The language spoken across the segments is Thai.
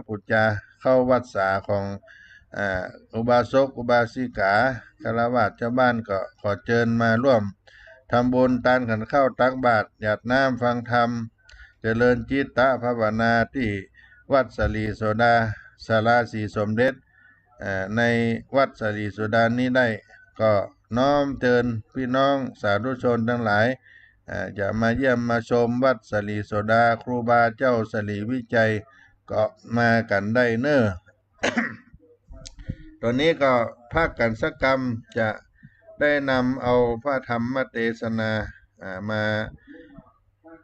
ปุจจาเข้าวัดสาของอุบาสกอุบาสิกาคฤหัสถ์ชาวบ้านก็ขอเชิญมาร่วมทำบุญทานขันข้าวตักบาตรหยาดน้ำฟังธรรมเจริญจิตตภาวนาที่วัดสลีโสดาศาลาสีสมเด็จในวัดสลีโสดานี้ได้ก็น้อมเชิญพี่น้องสาธุชนทั้งหลายจะมาเยี่ยมมาชมวัดสลีโสดาครูบาเจ้าสลีวิจัยก็มากันได้เน้อ ตอนนี้ก็ภาคกันสักกรรมจะได้นำเอาพระธรรมเทศนามา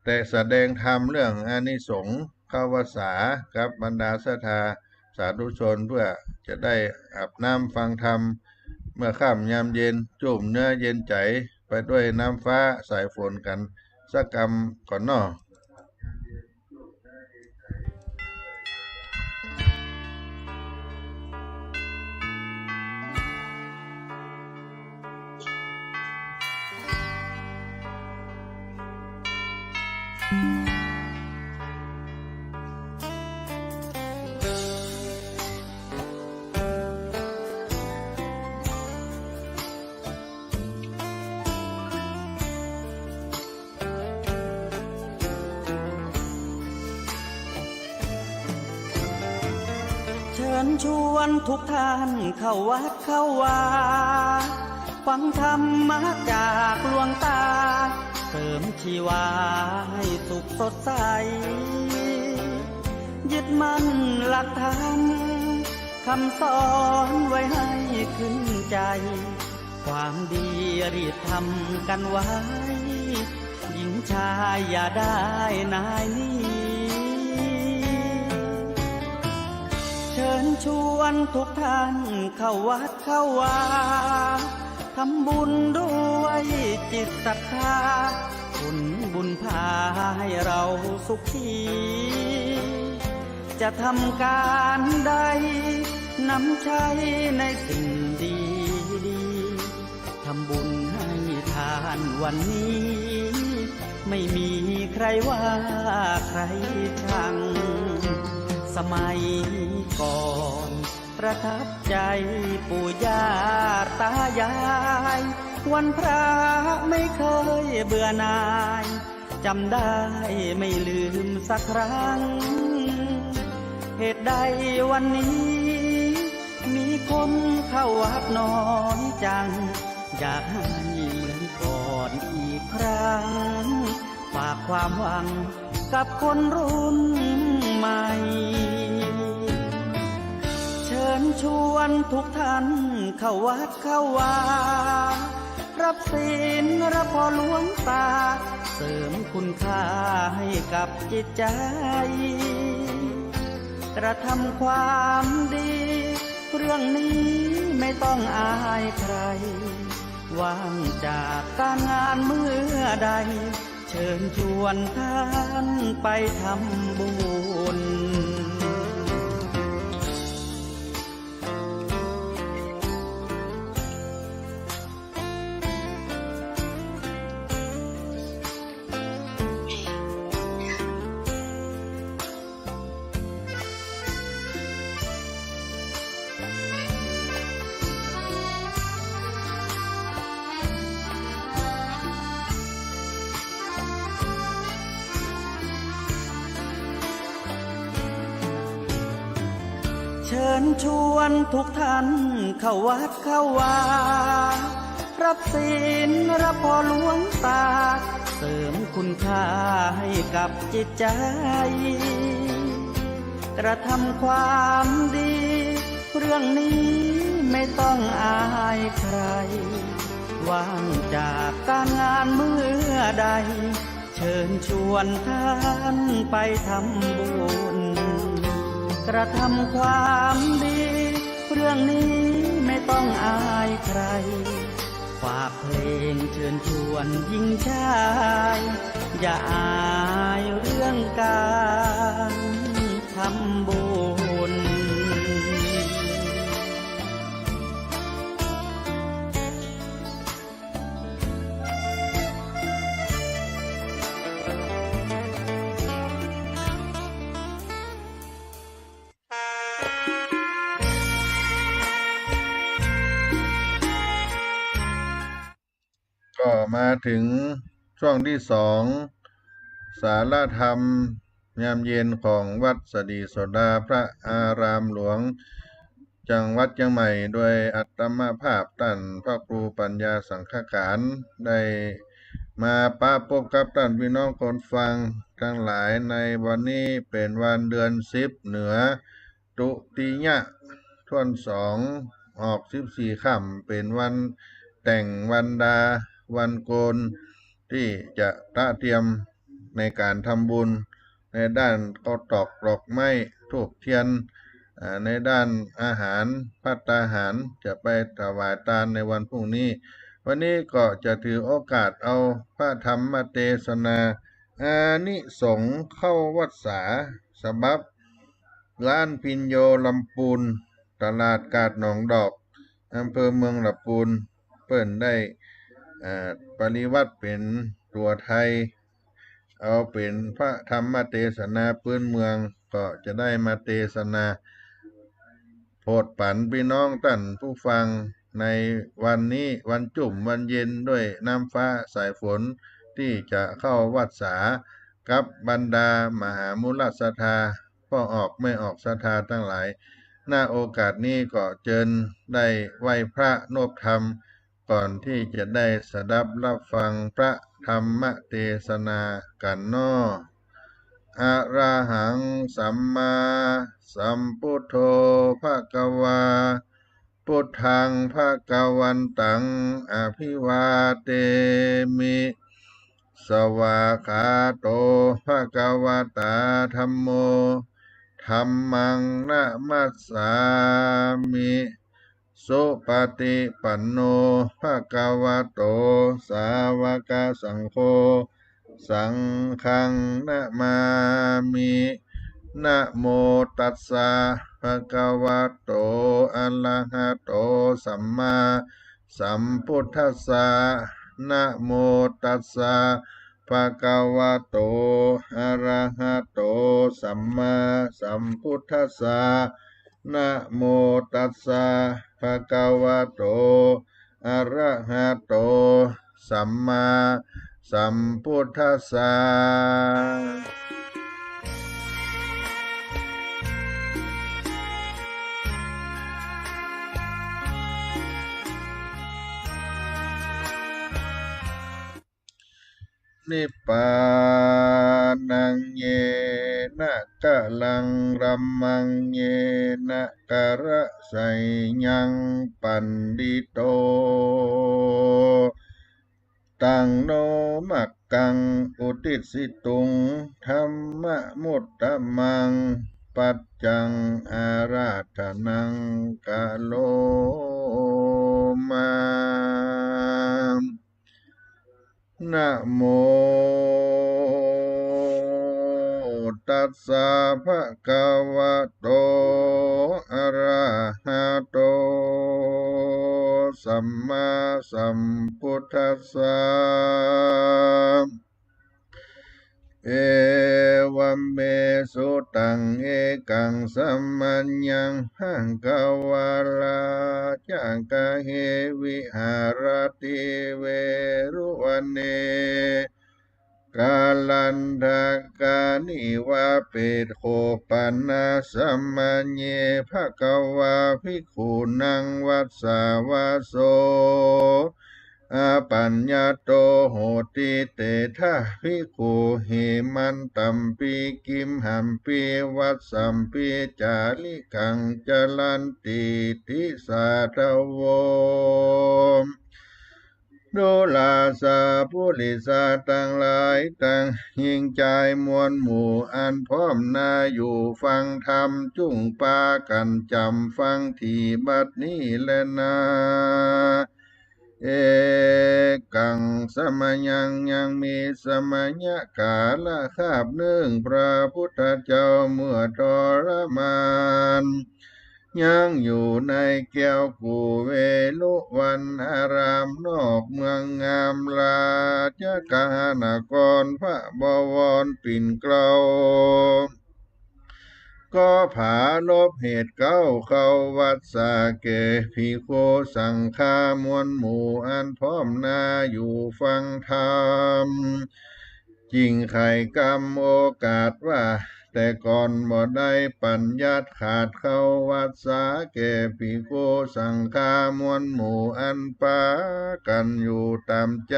แต่แสดงธรรมเรื่องอานิสงส์เข้าวสากับบรรดาศรัทธาสาธุชนเพื่อจะได้อาบน้ำฟังธรรมเมื่อค่ำยามเย็นจุ่มเนื้อเย็นใจไปด้วยน้ำฟ้าสายฝนกันสักกรรมก่อนเนาะเชิญชวนทุกท่านเข้าวัดเข้าวาฟังธรรมะจากหลวงตาเสริมชีวาให้สุขสดใสยึดมั่นหลักธรรมคำสอนไว้ให้ขึ้นใจความดีรีบทำกันไว้หญิงชายอย่าได้นายนี้เชิญชวนทุกท่านเข้าวัดเข้าวาทำบุญด้วยจิตศรัทธาบุญพาให้เราสุขีจะทำการใดนำใช้ในสิ่งดีทำบุญให้ทานวันนี้ไม่มีใครว่าใครชังสมัยก่อนประทับใจปู่ย่าตายายวันพระไม่เคยเบื่อหน่ายจำได้ไม่ลืมสักครั้งเหตุใดวันนี้มีคนเข้าวัดน้อยจังอยากให้เหมือนก่อนอีกครั้งฝากความหวังกับคนรุ่นใหม่เชิญชวนทุกท่านเข้าวัดเข้าวารับศีลรับพรหลวงตาเสริมคุณค่าให้กับจิตใจกระทำความดีเรื่องนี้ไม่ต้องอายใครว่างจากการงานเมื่อใดเชิญชวนท่านไปทำบุญเชิญชวนทุกท่านเข้าวัดเข้าวารับศีลรับพรหลวงตาเสริมคุณค่าให้กับจิตใจกระทำความดีเรื่องนี้ไม่ต้องอายใครว่างจากการงานเมื่อใดเชิญชวนท่านไปทำบุญกระทำความดีเรื่องนี้ไม่ต้องอายใครฝากเพลงเชิญชวนหญิงชายอย่าอายเรื่องการทำบุญ มาถึงช่วงที่2สาระธรรมยามเย็นของวัดสดีโสดาพระอารามหลวงจังหวัดเชียงใหม่โดยอัตมาภาพท่านพระครูปัญญาสังฆการได้มาปะพบกับท่านพี่น้องคนฟังทั้งหลายในวันนี้เป็นวันเดือน10เหนือตุติยะท่วน2ออก14ค่ำเป็นวันแต่งวันดาวันโกนที่จะเตรียมในการทำบุญในด้านข้าวตอกดอกไม้ธูปเทียนในด้านอาหารภัตตาหารจะไปถวายทานในวันพรุ่งนี้วันนี้ก็จะถือโอกาสเอาพระธรรมเทศนาอานิสงส์เข้าวัดสาฉบับร้านพิญโยลำปูนตลาดกาดหนองดอกอำเภอเมืองลำปูนเปิ้นได้ปริวัติเป็นตัวไทยเอาเป็นพระธรรมเทศนาพื้นเมืองก็จะได้มาเทศนาโปรดปันพี่น้องท่านผู้ฟังในวันนี้วันจุ่มวันเย็นด้วยน้ำฟ้าสายฝนที่จะเข้าวัดสากับบรรดามหามุลศรัทธาพ่อออกไม่ออกศรัทธาทั้งหลายหน้าโอกาสนี้ก็เจิญได้ไหว้พระนบธรรมก่อนที่จะได้สดับรับฟังพระธรรมเทศนากันน้ออะระหังสัมมาสัมพุทโธภะคะวาพุทธังภะคะวันตังอภิวาเทมิสวากขาโตภะคะวะตาธัมโมธัมมังนะมัสสามิสุปฏิปันโนภะคะวะโตสาวกสังโฆสังฆังนะมามินะโมตัสสะภะคะวะโตอะระหะโตสัมมาสัมพุทธัสสะนะโมตัสสะภะคะวะโตอะระหะโตสัมมาสัมพุทธัสสะนะโมตัสสะภะคะวะโตอะระหะโตสัมมาสัมพุทธัสสะนิพพานังเยนะกะลังรัมมังเยนะกะระไสยังปันดิโตตังโนมักกังอุทิสิตุงธัมมะมุตตมังปัจจังอาราธนังกะโลมานะโมตัสสะภะคะวะโตอะระหะโตสัมมาสัมพุทธัสสะเอวัมเมสุตังเอกังสัมมัญญังหังกวาลาจังกะเหวิหารติเวรุวันเนกาลันทกานิวาเปตโคปันนาสัมมัญเยภะคะวาภิกขุนังวัสสาวาโสอาปัญญาโตโหติเตทะภิกขุหิมันตัมปิกิมหัมปิวัสสัมปิจาริกังจลันติทิสาทโวดูลาสาผู้ลิสาตั้งหลายตั้งยิ่งใจมวลหมู่อันพร้อมนาอยู่ฟังธรรมจุ่งปากันจำฟังที่บัดนี้แลนาเอกังสมัยยังมีสมัยกาลคาบหนึ่งพระพุทธเจ้าเมื่อทรมานยังอยู่ในแก้วกูเวลุวันอารามนอกเมืองงามลาจกานกรพระบวรปิ่นเกลา ก็ผาลบเหตุเก้าเข้าวัดสาเกภิกขุสังฆามวลหมู่อันพร้อมหนาอยู่ฟังธรรมจริงไข่กรรมโอกาสว่า แต่ก่อนบ่ได้ปัญญัติขาดเข้าวัดสาเกภิกขุสังฆามวลหมู่อันปากันอยู่ตามใจ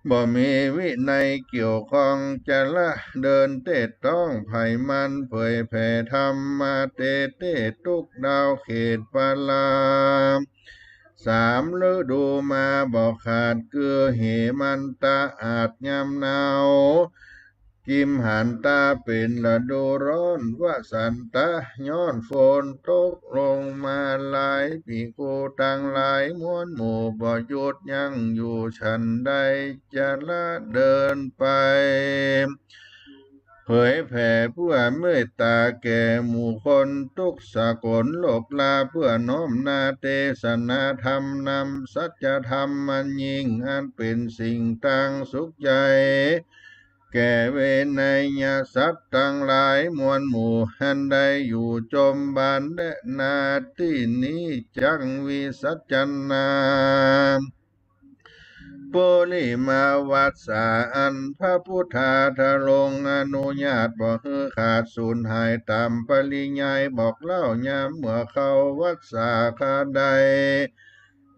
บ่มีวินัยเกี่ยวข้องจะละเดินเตะต้องไผ่มันเผยแผ่ธรรมมาเตเตทุกดาวเขตปาลามสามฤดูมาบอกขาดเกลือเหมันตาอาจยามหนาวกิมหันตาเป็นฤดูร้อนว่าสันตะย้อนฝนตกลงมาหลายปีกูต่างหลายมวลหมู่บ่หยุดยั้งอยู่ฉันใดจะละเดินไปเผยแผ่เพื่อเมตตาแก่หมู่คนทุกสากลโลกลาเพื่อน้อมนาเทศนาธรรมนำสัจธรรมมันยิ่งอันเป็นสิ่งตั้งสุขใจแก่เวนยสัตว์ทั้งหลายมวลหมู่หันใดอยู่จมบานและนาที่นี้จังวิสัจนาปุริมาวัสสาอันพระพุทธาทะลงอนุญาตบ่ฮือขาดสูญหายตามปริยายบอกเล่ายามเมื่อเข้าวัดสาขาใด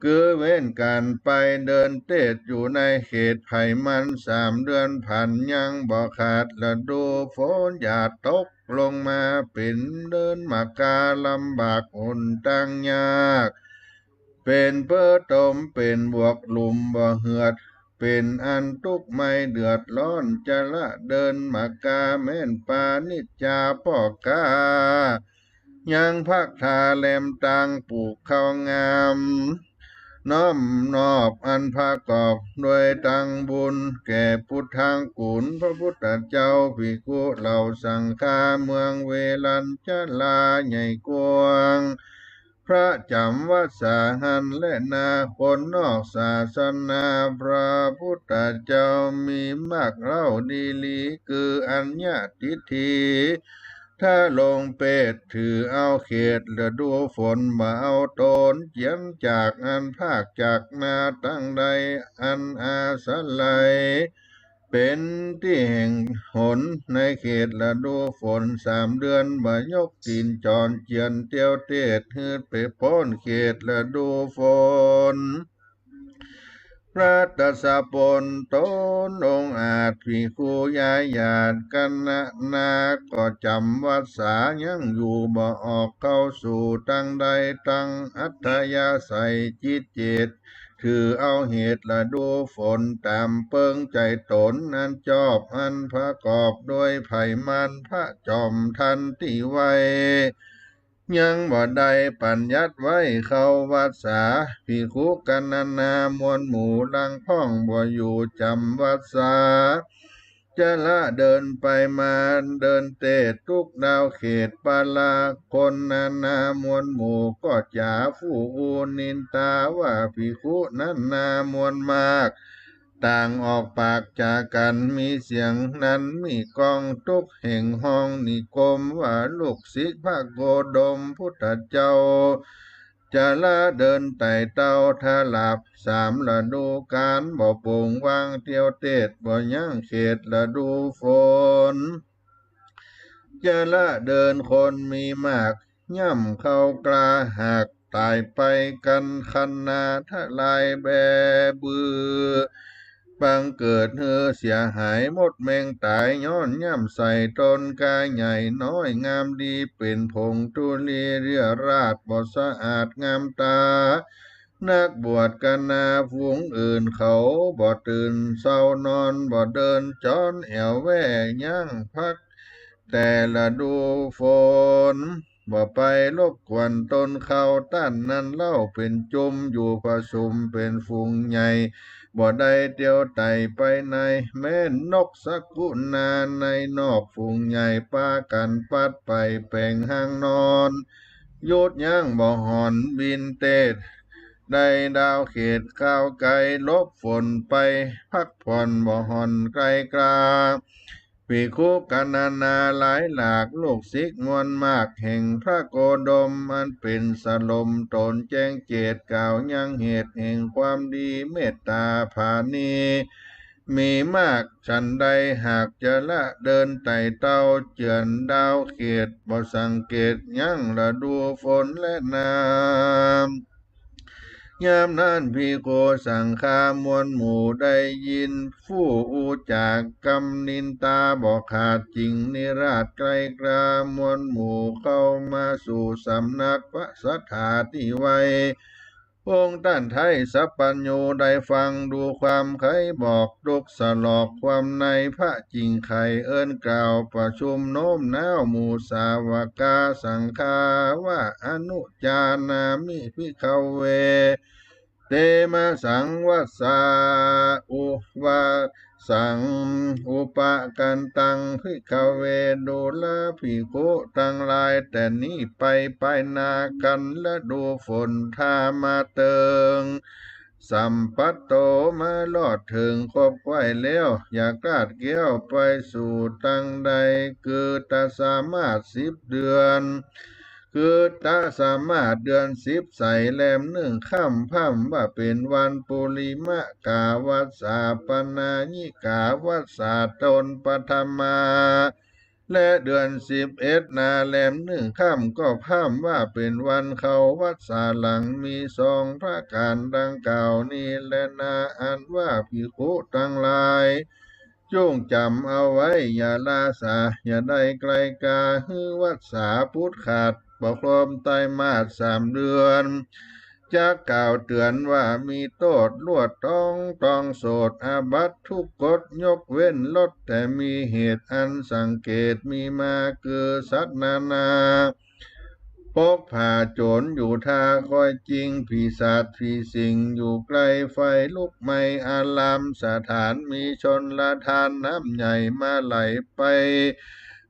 คือเว้นการไปเดินเตดอยู่ในเขตไผ่มัน3 เดือนผ่านยังบ่ขาดฤดูฝนอย่าตกลงมาเป็นเดินมากาลำบากอุ่นตั้งยากเป็นเพื่อตมเป็นบวกหลุมบ่เหือดเป็นอันทุกข์ไม่เดือดร้อนจะละเดินมากาแม่นปานิจจาพ่อกายังพักทาแลมตังปลูกข้าวงามน้อมนอบอันภากอบด้วยตังบุญแก่พุทธังกุลพระพุทธเจ้าภิกขุเหล่าสังฆาเมืองเวลัญชลาใหญ่กวางพระจำวัดสาหันและนาคนนอกศาสนาพระพุทธเจ้ามีมากเล่าดีลีคืออัญญาทิฏฐิถ้าลงเป็ดถือเอาเขตฤดูฝนมาเอาตนเจียมจากอันภาคจากนาตั้งใดอันอาศัยเป็นที่แห่งหนในเขตฤดูฝน3 เดือนบ่ยกตีนจรเจียนเตียวเตดฮืดไปพ้นเขตฤดูฝนพระตสสะปนตนองค์อาจภิกขุยายญาติกันนาก็จำวัดสายังอยู่บ่ออกเข้าสู่ตั้งใดตั้งอัธยาศัยจิตเจตถือเอาเหตุฤดูฝนตามเปิงใจตนอันจอบอันประกอบด้วยไผ่มันพระจอมทันติไว้ยังบ่ได้ปัญญัติไว้เข้าวัดสาภิกขุกันนานามวลหมู่ลังพ้องบ่อยู่จำวัดสาจะละเดินไปมาเดินเตะทุกดาวเขตปาลาคนนานามวลหมู่ก็จะฟูอูนินตาว่าภิกขุนั้นนามวลมากต่างออกปากจากกันมีเสียงนั้นมีกองทุกแห่งห้องนิคมว่าลูกศิษย์พระโคดมพุทธเจ้าจะละเดินไต่เต้าทาหลับ3 ฤดูกาลบ่โป่งวางเที่ยวเตดบ่ยั่งเขตฤดูฝนจะละเดินคนมีมากย่ำเข้ากลาหากตายไปกันคันนาทลายแบบือบังเกิดเฮือเสียหายหมดแมงตายย้อนย่ำใส่ตนกายใหญ่น้อยงามดีเป็นผงทุลีเรียราดบ่สะอาดงามตานักบวชกันนาฝูงอื่นเขาบ่ตื่นเศร้านอนบ่เดินจอนแอวแว่ย่างพักแต่ละดูฝนบ่ไปรบกวนตนเขาตั้นนั้นเล่าเป็นจุมอยู่ประชุมเป็นฝูงใหญ่บ่ได้เตียวไต่ไปในแม่นกสกุณาในนอกฝูงใหญ่ปากันปัดไปแปลงห้างนอนยุดย่างบ่หอนบินเตดได้ดาวเขตก้าวไกลลบฝนไปพักผ่อนบ่หอนไกลกลาเ ภิกขุกันนานาหลายหลากลูกศิษย์มวลมากแห่งพระโคดมอันเป็นสลมตนแจ้งเจตกล่าวยังเหตุแห่งความดีเมตตาภาณีมีมากฉันใดหากจะละเดินไต่เต้าเจือนดาวเขตบ่สังเกตยังละดูฝนและน้ำยามนั้นภิกขุสังฆามวลหมู่ได้ยินผู้อูจากกำนินตาบอกขาดจริงนิราชไกลกรามวลหมู่เข้ามาสู่สำนักพระสัทธาที่ไวองค์ท่านไทยสัพปัญโยได้ฟังดูความไขบอกดุกสลอกความในพระจริงไขเอิ้นกล่าวประชุมโน้มน้าวหมู่สาวกาสังฆาว่าอนุจานามิภิกขเวเตมาสังวัสสาอุวาสังอุปกันตังภิกขเวดูลาภิกขุทั้งหลายแต่นี้ไปนากันและดูฝนทามาเติงสัมปัตโตมาลอดถึงครบไว้แล้วอย่ากลาดเกี้ยวไปสู่ตั้งใดคือตาสามารถ10 เดือนคือตาสามารถเดือน10ใส่แลม1 ค่ำพ่ำว่าเป็นวันปุริมะกาวัสสาปนาญิกาวัสสาตนปฐมาและเดือน11นาแลม1 ค่ำก็พ่ำว่าเป็นวันเขาวัดสาหลังมี2 พระการดังกล่าวนี้และนาอันว่าภิกขุทั้งหลายจงจำเอาไว้อย่าลาสาอย่าได้ไกลกาฮือวัดสาพุทธขาดปกครมไตรมาส3 เดือนจะกล่าวเตือนว่ามีโทษลวดต้องโสดอาบัติทุกกฎยกเว้นลดแต่มีเหตุอันสังเกตมีมาคือสัตว์นานาปกผ่าโจรอยู่ท่าคอยจริงผีศาจผีสิงอยู่ไกลไฟลุกไม่อารามสถานมีชนละทานน้ำใหญ่มาไหลไป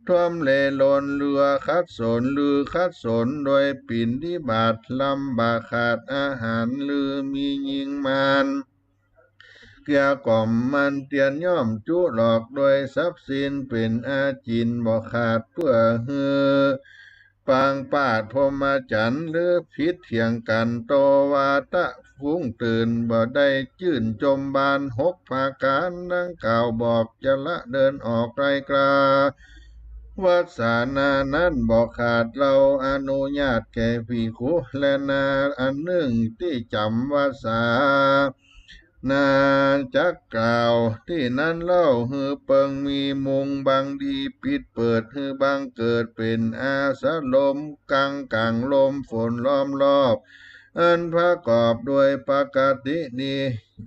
ท่วมเลลนเรือคัดสนลือคัดสนโดยปิ่นที่บาทลำบากขาดอาหารลือมียิงมานเกี่ยกล่อมมันเตียนย่อมจุหลอกโดยทรัพย์สินเป็นอาจินบ่ขาดเพื่อเฮือปางปาดพรหมจันทร์หรือพิษเถียงกันโตวาตะฟุ้งตื่นบ่ได้จื่นจมบาน6 ภาการดังกล่าวบอกจะละเดินออกไกลกลาวัดสานานั้นบอกขาดเราอนุญาตแก่ภิกขุและนาอันที่จำวัดสานาจักกล่าวที่นั้นเล่าฮือเปิงมีมุงบางดีปิดเปิดฮือบางเกิดเป็นอาสาลมกลางลมฝนล้อมรอบอันประกอบด้วยปกติดี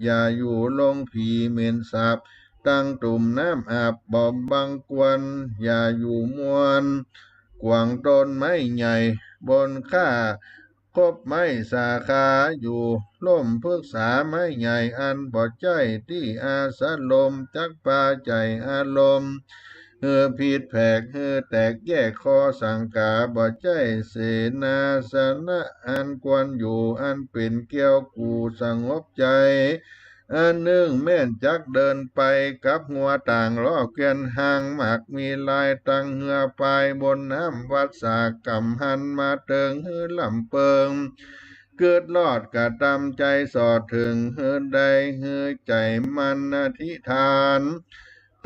อย่าอยู่ลงผีเหม็นสาบตั้งตุ่มน้ำอาบบอมบังกวนอย่าอยู่มวนกวางต้นไม้ใหญ่บนข้าคบไม้สาขาอยู่ล่มพฤกษาไม้ใหญ่อันบ่ใจที่อาสาลมจักปาใจอารมณ์เฮือผิดแผกเฮือแตกแยกคอสังกาบ่ใจเสนาสนะอันควรอยู่อันเป็นเกี่ยวกูสงบใจอันแม่นจักเดินไปกับหัวต่างล้อเกวียนห่างหมากมีลายตั้งเหือปลายบนน้ำวัดสากำหันมาเติงฮือลำเปิงเกิดลอดกะตำใจสอดถึงฮือใดฮือใจมันอธิษฐาน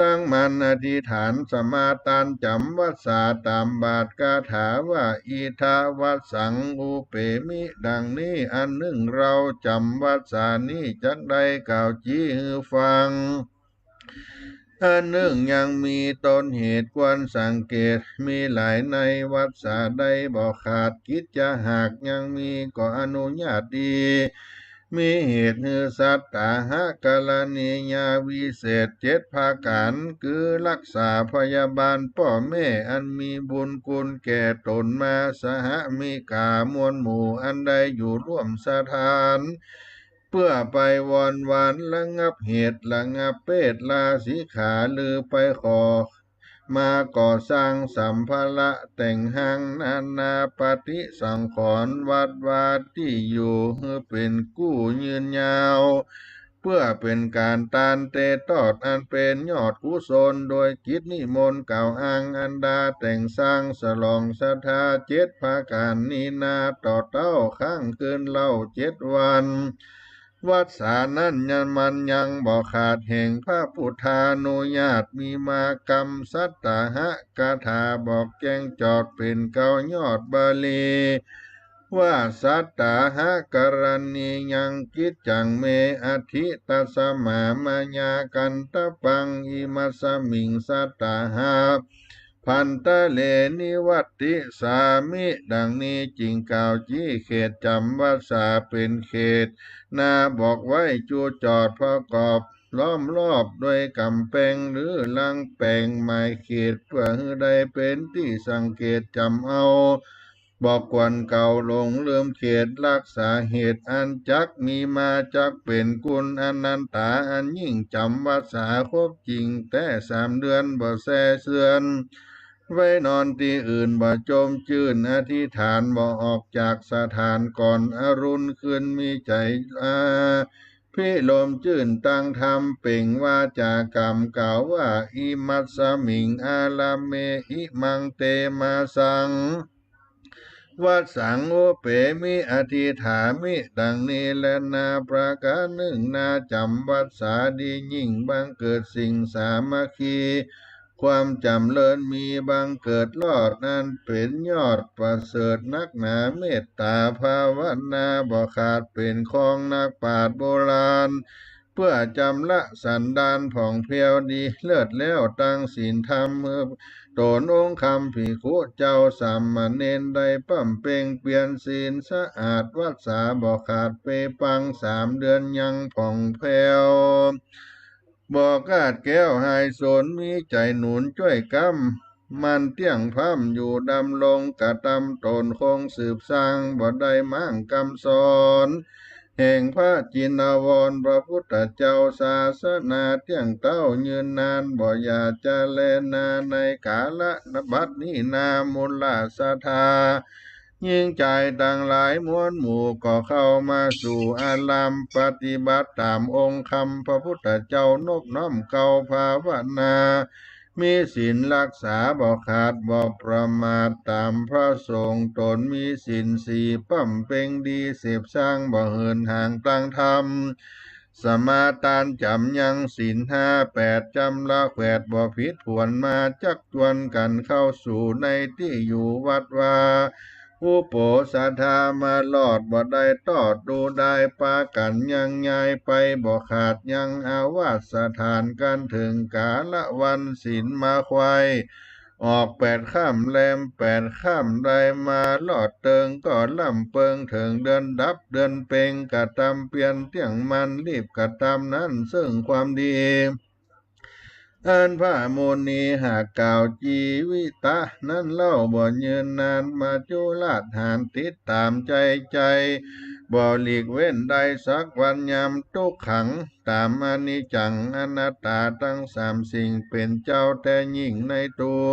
ตั้งมันอธิษฐานสมาทานจำวัดสาตามบาทกาถาว่าอีทาวัดสังอุเปมิดังนี้อันเราจำวัดสานี้จักได้กล่าวจี้ฮือฟังอันยังมีต้นเหตุควรสังเกตมีหลายในวัดสาใดบอกขาดกิจจะหากยังมีก็อนุญาตดีมีเหตุคือสัตตาหะกรณียาวิเศษ7 ภาการคือรักษาพยาบาลพ่อแม่อันมีบุญคุณแก่ตนมาสหมิกามวลหมู่อันใดอยู่ร่วมสถานเพื่อไปวอนวานระงับเหตุระงับเปตลาสิขาหรือไปขอมาก่อสร้างสัมภาระแต่งห้างนานาปฏิสังขรณ์วัดวาที่อยู่เป็นกู้ยืนยาวเพื่อ พื่อเป็นการตานเตตอดอันเป็นยอดกุศลโดยกิจนิมนต์กล่าวอ้างอันดาแต่งสร้างสลองศรัทธาเจ็ดภาการนีนาต่อเต้าข้างคืนเล่า7 วันวัดสานั้นมันยังบ่ขาดแห่งพระพุทธานุญาตมีมากรรมสัตตหะกถาบอกแจ้งจอดเป็นเก้ายอดบาลีว่าสัตตหะกรณียังกิจจังเมอธิตัสสมามายากันตะปังอิมัสสมิงสัตตหะพันตะเลนิวัตติสามิดังนี้จริงกล่าวจี้เขตจำวัดสาเป็นเขตนาบอกไว้จูจอดประกอบล้อมรอบด้วยกำแพงหรือลังแปงหมายเขตเพื่อให้ได้เป็นที่สังเกตจำเอาบอกกวนเก่าลงลืมเขตรักษาเหตุอันจักมีมาจักเป็นกุลอนันตาอันยิ่งจำวัดสาครบจริงแต่3 เดือนบ่แส่เสื่อนไว้นอนที่อื่นบ่จมจื่นอธิษฐานบ่ออกจากสถานก่อนอรุณคืนมีใจพิโลมจื่นตั้งธรรมเป่งว่าจากรรมกล่าวว่าอิมัสสมิงอาลาเมอิมังเตมาสังวัดสังโอเปมิอธิฐามิดังนี้และนาประการหนึ่งนาจำวัดสาดียิ่งบังเกิดสิ่งสามัคคีความจำเริญมีบังเกิดรอดนั้นเป็นยอดประเสริฐนักหนาเมตตาภาวนาบ่ขาดเป็นของนักปราชญ์โบราณเพื่อจำละสันดานผ่องเพรียวดีเลิศแล้วตั้งศีลธรรมเมื่อโตนองค์คำภิกขุเจ้าสามเณรได้ปั้มเป่งเปลี่ยนศีลสะอาดวัดสาบ่ขาดเปปัง3 เดือนยังผ่องแผ้วบอกาดแก้วหายสนมีใจหนุนช่วยกำมันเตี้ยงพัมอยู่ดำลงกะตำตนคงสืบสร้างบ่ได้มั่งกำสอนแห่งพระจินวรพระพุทธเจ้าศาสนาเที่ยงเต้ายืนนานบ่อยาจะแลนาในกาละนบัดนี้นามุลลาสธายิ่งใจต่างหลายมวลหมู่ก็เข้ามาสู่อารามปฏิบัติตามองค์คำพระพุทธเจ้านบน้อมเก่าภาวนามีศีลรักษาบ่ขาดบ่ประมาทตามพระสงฆ์ตนมีศีล4ปั้มเป่งดีเสพสร้างบ่เหินห่างกลางธรรมสมาทานจำยังศีล5 8จำละแขวดบ่ผิดผวนมาจักจวนกันเข้าสู่ในที่อยู่วัดวาผู้โปสัทธามาลอดบ่ได้ตอดดูได้ปากันยังยายไปบ่ขาดยังอาวาสสถานกันถึงกาละวันศีลมาควายออก8 ค่ำแรม8 ค่ำได้มาลอดเติงก็ล่ำเปิงถึงเดือนดับเดือนเป่งกะตำเปลี่ยนเตียงมันรีบกะตำนั้นซึ่งความดีอันพระโมนีหากกล่าวจีวิตะนั้นเล่าบ่ยืนนานมาจุลาดหานติดตามใจบ่หลีกเว้นใดสักวันยามทุกขังตามอนิจจังอนัตตาทั้ง3 สิ่งเป็นเจ้าแต่ยิ่งในตัว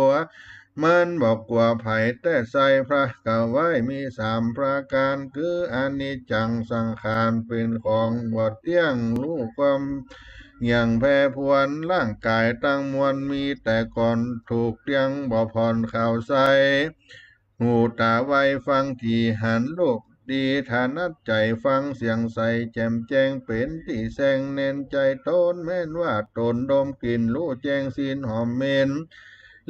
มันบอกกว่าไผ่แต่ใส่พระกาไว้มี3 ประการคืออนิจจังสังขารเป็นของบ่เที่ยงรู้ความอย่างแพ่พวนร่างกายตั้งมวลมีแต่ก่อนถูกเตียงบ่ผ่อนข่าวใสหูตาไว้ฟังที่หันลูกดีฐานัดใจฟังเสียงใสแจ่มแจ้งเป็นที่แสงเน้นใจโตนแม่นว่าตนดมกลิ่นรู้แจ้งศีลหอมเมน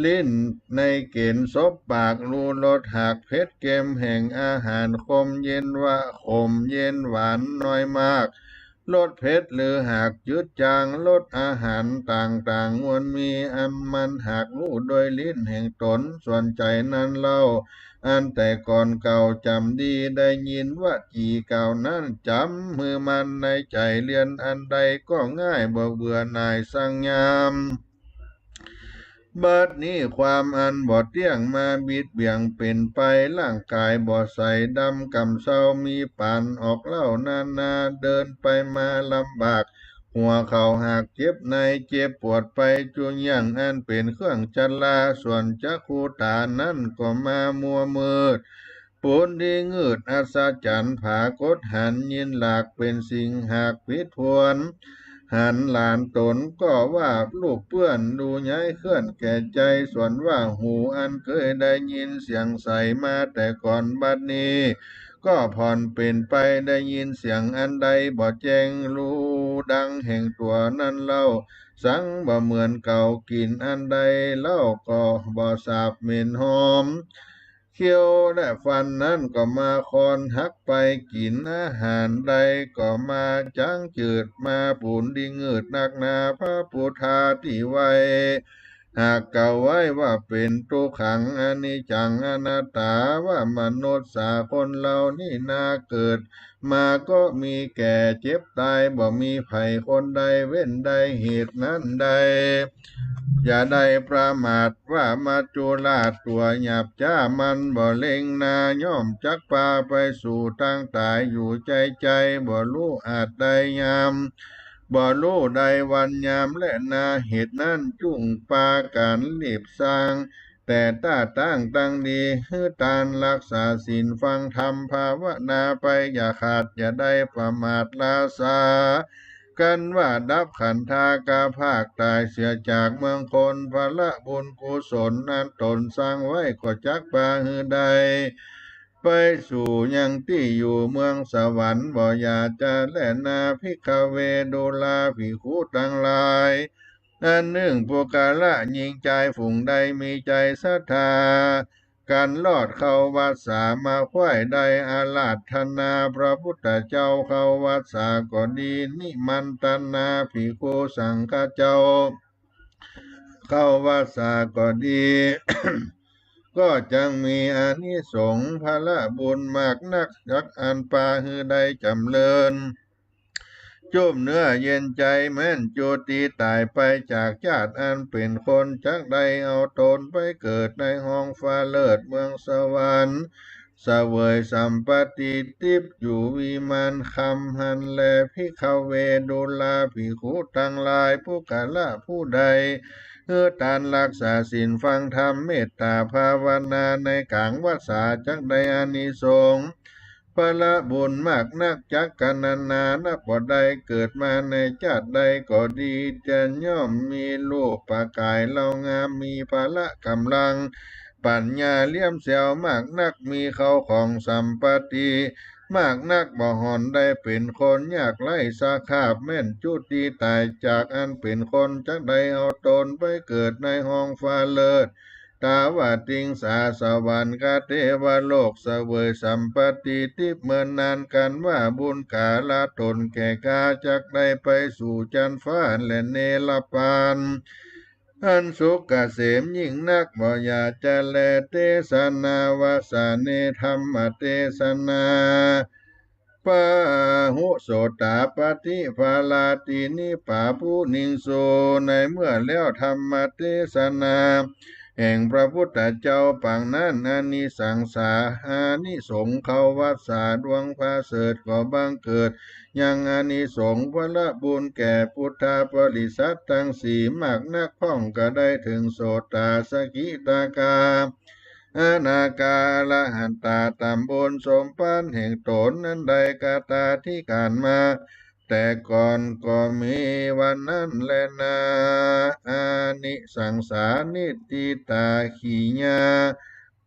ลิ้นในเกณฑ์ซบปากรู้รสหากเผ็ดเค็มแห่งอาหารคมเย็นว่าขมเย็นหวานน้อยมากลดเผ็ดหรือหากจืดจางลดอาหารต่างๆมวลมีอันมันหากรู้โดยลิ้นแห่งตนส่วนใจนั้นเล่าอันแต่ก่อนเก่าจำดีได้ยินว่าจีเก่านั้นจำมือมันในใจเรียนอันใดก็ง่ายบ่เบื่อหน่ายสังยามบัดนี้ความอันบ่เที่ยงมาบิดเบี่ยงเป็นไปร่างกายบ่ใสดำกำเศร้ามีปานออกเล่านาเดินไปมาลำบากหัวเข่าหากเจ็บในเจ็บปวดไปจุนยังอันเป็นเครื่องจันลาส่วนจักคูตานั้นก็มามัวมืด ปุนดีงืดอัศจรรย์ผากดหันยินหลักเป็นสิ่งหากพิษพวนหันหลานตนก็ว่าลูกเปื้อนดูย้ายเคลื่อนแก่ใจส่วนว่าหูอันเคยได้ยินเสียงใสมาแต่ก่อนบัดนี้ ก็ผ่อนเป็นไปได้ยินเสียงอันใดบ่แจ้งรู้ดังแห่งตัวนั้นเล่าสังบ่เหมือนเก่ากินอันใดเล่าก็บ่สาบเหม็นหอมเคี้ยวและฟันนั้นก็มาคอนหักไปกินอาหารใดก็มาจังจืดมาปูนดีเงืดนักนาพระพุทธาที่ไว้ หากเก่าไว้ว่าเป็นทุกขังอนิจจังอนัตตาว่ามนุษย์สาคนเรานี่นาเกิด มาก็มีแก่เจ็บตายบ่มีไผคนใดเว้นใดเหตุนั้นใด อย่าได้ประมาทว่ามาจุลาตัวหยาบจ้ามันบ่เล็งนาย่อมจักพาไปสู่ทางตายอยู่ใจใจบ่รู้อาจใดยามบ่รู้ใดวันยามและนาเหตุนั้นจุ่งปาการรีบสร้าง แต่ต้าตั้งตั้งดีฮือตานรักษาศีลฟังธรรมภาวนาไปอย่าขาดอย่าได้ประมาทลาสา กันว่าดับขันธากาภาคตายเสียจากเมืองคนพละบุญกุศลนั้นตนสร้างไว้ก็จักปาหือใด ไปสู่ยังที่อยู่เมืองสวรรค์บ่อยากจะแลนาภิกขเวโดลาภิกขุทั้งหลายอันหนึ่งปุกาละยิงใจฝุงใดมีใจศรัทธาการลอดเข้าวัดสามาควายใดอาลาธนาพระพุทธเจ้าเข้าวัดสาก็ดีนิมันตนาภิกขุสังฆเจ้า เข้าวัดสาก็ดี ก็จังมีอานิสงส์พละบุญมากนักยักอันปาหือใดจำเริญ จุ่มเนื้อเย็นใจแม้นจุติตายไปจากชาติอันเป็นคนจักใดเอาตนไปเกิดในห้องฟ้าเลิศเมืองสวรรค์เสวยสัมปติทิพย์อยู่วิมานคำหันแลภิกขเวดุลาภิกขุทั้งหลายผู้กะละผู้ใดตานรักษาศีลฟังธรรมเมตตาภาวนาในกลางวัดสาจักใดอานิสงส์พละบุญมากนักจักกันนานับบ่ได้เกิดมาในชาติใดก็ดีจะย่อมมีลูกประกายเล่างามมีพละกำลัง ปัญญาเลี่ยมเสียวมากนักมีเขาของสัมปติมากนักบ่หอนได้เป็นคนยากไล่สาขาบแม่นจุติตายจากอันเป็นคนจักใดเอาตนไปเกิดในห้องฟ้าเลิศตาวาติงสาสวรรค์กเทวโลกเสวยสัมปติทิพย์เมื่อนนานกันว่าบุญกาลตนแก่กาจักได้ไปสู่จันฟ้าและเนรปานอันสุขเกษมยิ่งนักบ่อยากจะแลเทศนาวาสาเนธรรมเทศนาปะหุโสตาปฏิภาลาตินิปาภูนิงโสในเมื่อแล้วธรรมเทศนาแห่งพระพุทธเจ้าปังนั้นอานิสังสาอานิสงส์เขาวัดสาดวงพระเสริฐก็บังเกิดยังอานิสงส์พละบุญแก่พุทธาบริษัททั้งสี่มากนักพ้องก็ได้ถึงโสตาสกิตากาอนาคาละหันตาตำบลสมปันแห่งตนนั้นใดกาตาที่การมา แต่ก่อนก็มีวันนั้นแลนาอานิสังสานิติตาขีญา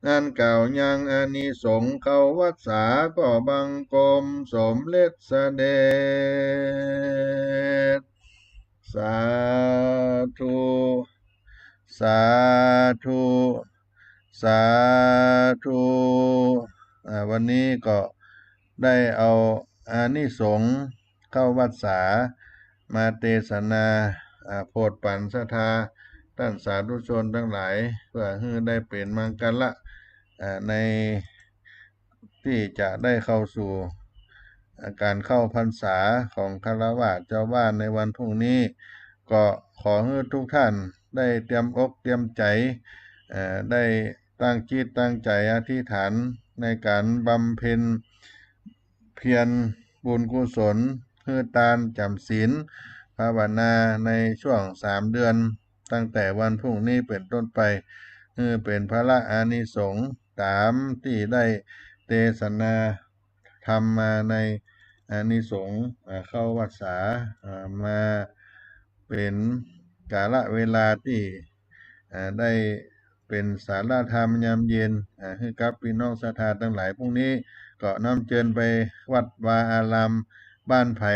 อันเก่ายังอานิสงส์เขาวัดสาก็บังกรมสมเล็จเสด็จสาธุสาธุสาธุวันนี้ก็ได้เอาอานิสงส์เข้าวัดสามาเทศนาโพธิปัญศรัทธาท่านสาธุชนทั้งหลายเพื่อให้ได้เป็นมังกรละในที่จะได้เข้าสู่การเข้าพรรษาของฆราวาสเจ้าบ้านในวันพรุ่งนี้ ก็ขอให้ทุกท่านได้เตรียมอกเตรียมใจได้ตั้งจิตตั้งใจอธิษฐานในการบำเพ็ญเพียรบุญกุศลคือทานจำศีลภาวนาในช่วง3 เดือนตั้งแต่วันพรุ่งนี้เป็นต้นไปเป็นพระอานิสงส์ตามที่ได้ เทศนาธรรมมาในอานิสงส์เข้าวัดสามาเป็นกาลเวลาที่ได้เป็นสาระธรรมยามเย็นให้กับพี่น้องศรัทธาทั้งหลายพรุ่งนี้ก็น้อมเชิญไปวัดวาอารามบ้านไผ่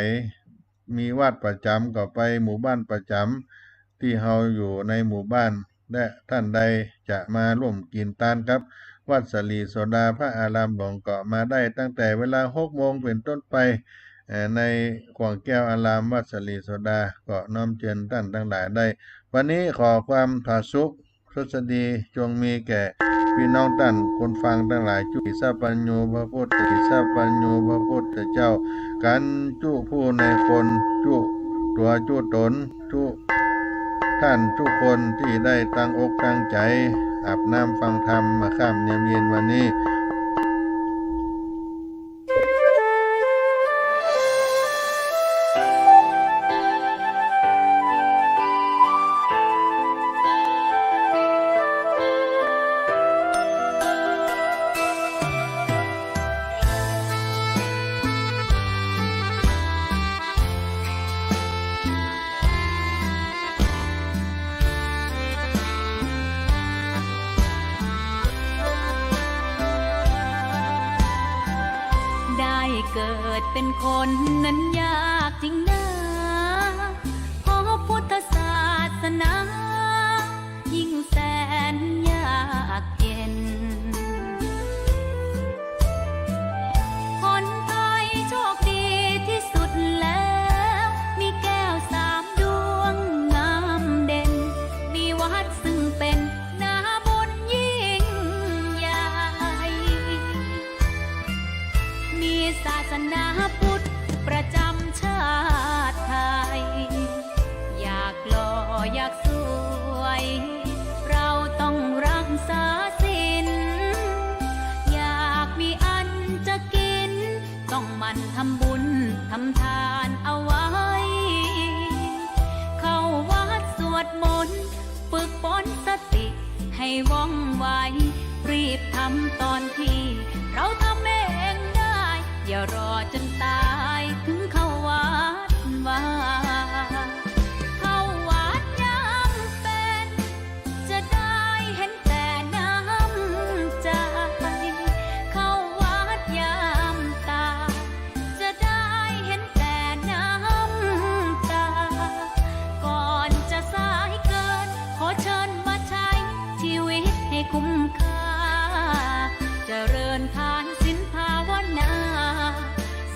มีวัดประจำก็ไปหมู่บ้านประจำที่เฮาอยู่ในหมู่บ้านและท่านใดจะมาร่วมกินทานครับวัดสลีโสดาพระอารามหลวงก็มาได้ตั้งแต่เวลา6 โมงเป็นต้นไปในขวางแก้วอารามวัดสลีโสดาก็น้อมเชิญท่านทั้งหลายได้วันนี้ขอความผาสุกทศดีจงมีแก่พี่น้องท่านคนฟังทั้งหลายจุติสัพพัญญูพระพุทธสัพพัญญูพระพุทธเจ้ากันจุผู้ในคนจุตัวจุตนจุท่านทุกคนที่ได้ตั้งอกตั้งใจอาบน้ำฟังธรรมมาค่ำยามเย็นวันนี้เกิดเป็นคนนั้นยากจริงนะเพราะพุทธศาสนายิ่งแสนยากเย็นคนไทยโชคดีที่สุดแล้วมีแก้ว3 ดวงงามเด่นมีวัดซึ่งเป็นนาบุญยิ่งใหญ่มีศาสนาพุทธประจำชาติไทยอยากหล่ออยากสวยเราต้องรักษาศีลอยากมีอันจะกินต้องหมั่นทำบุญทำทานเอาไว้เข้าวัดสวดมนต์ฝึกฝนสติให้ว่องไวรีบทำตอนที่เราทำเองได้อย่ารอจนตายถึงเข้าวัดว่าเข้าวัดยังเป็นจะได้เห็นแต่น้ำใจเข้าวัดยามตาจะได้เห็นแต่น้ำตาก่อนจะสายเกินขอเชิญมาใช้ชีวิตให้คุ้มค่าเจริญทานศีลภาวนา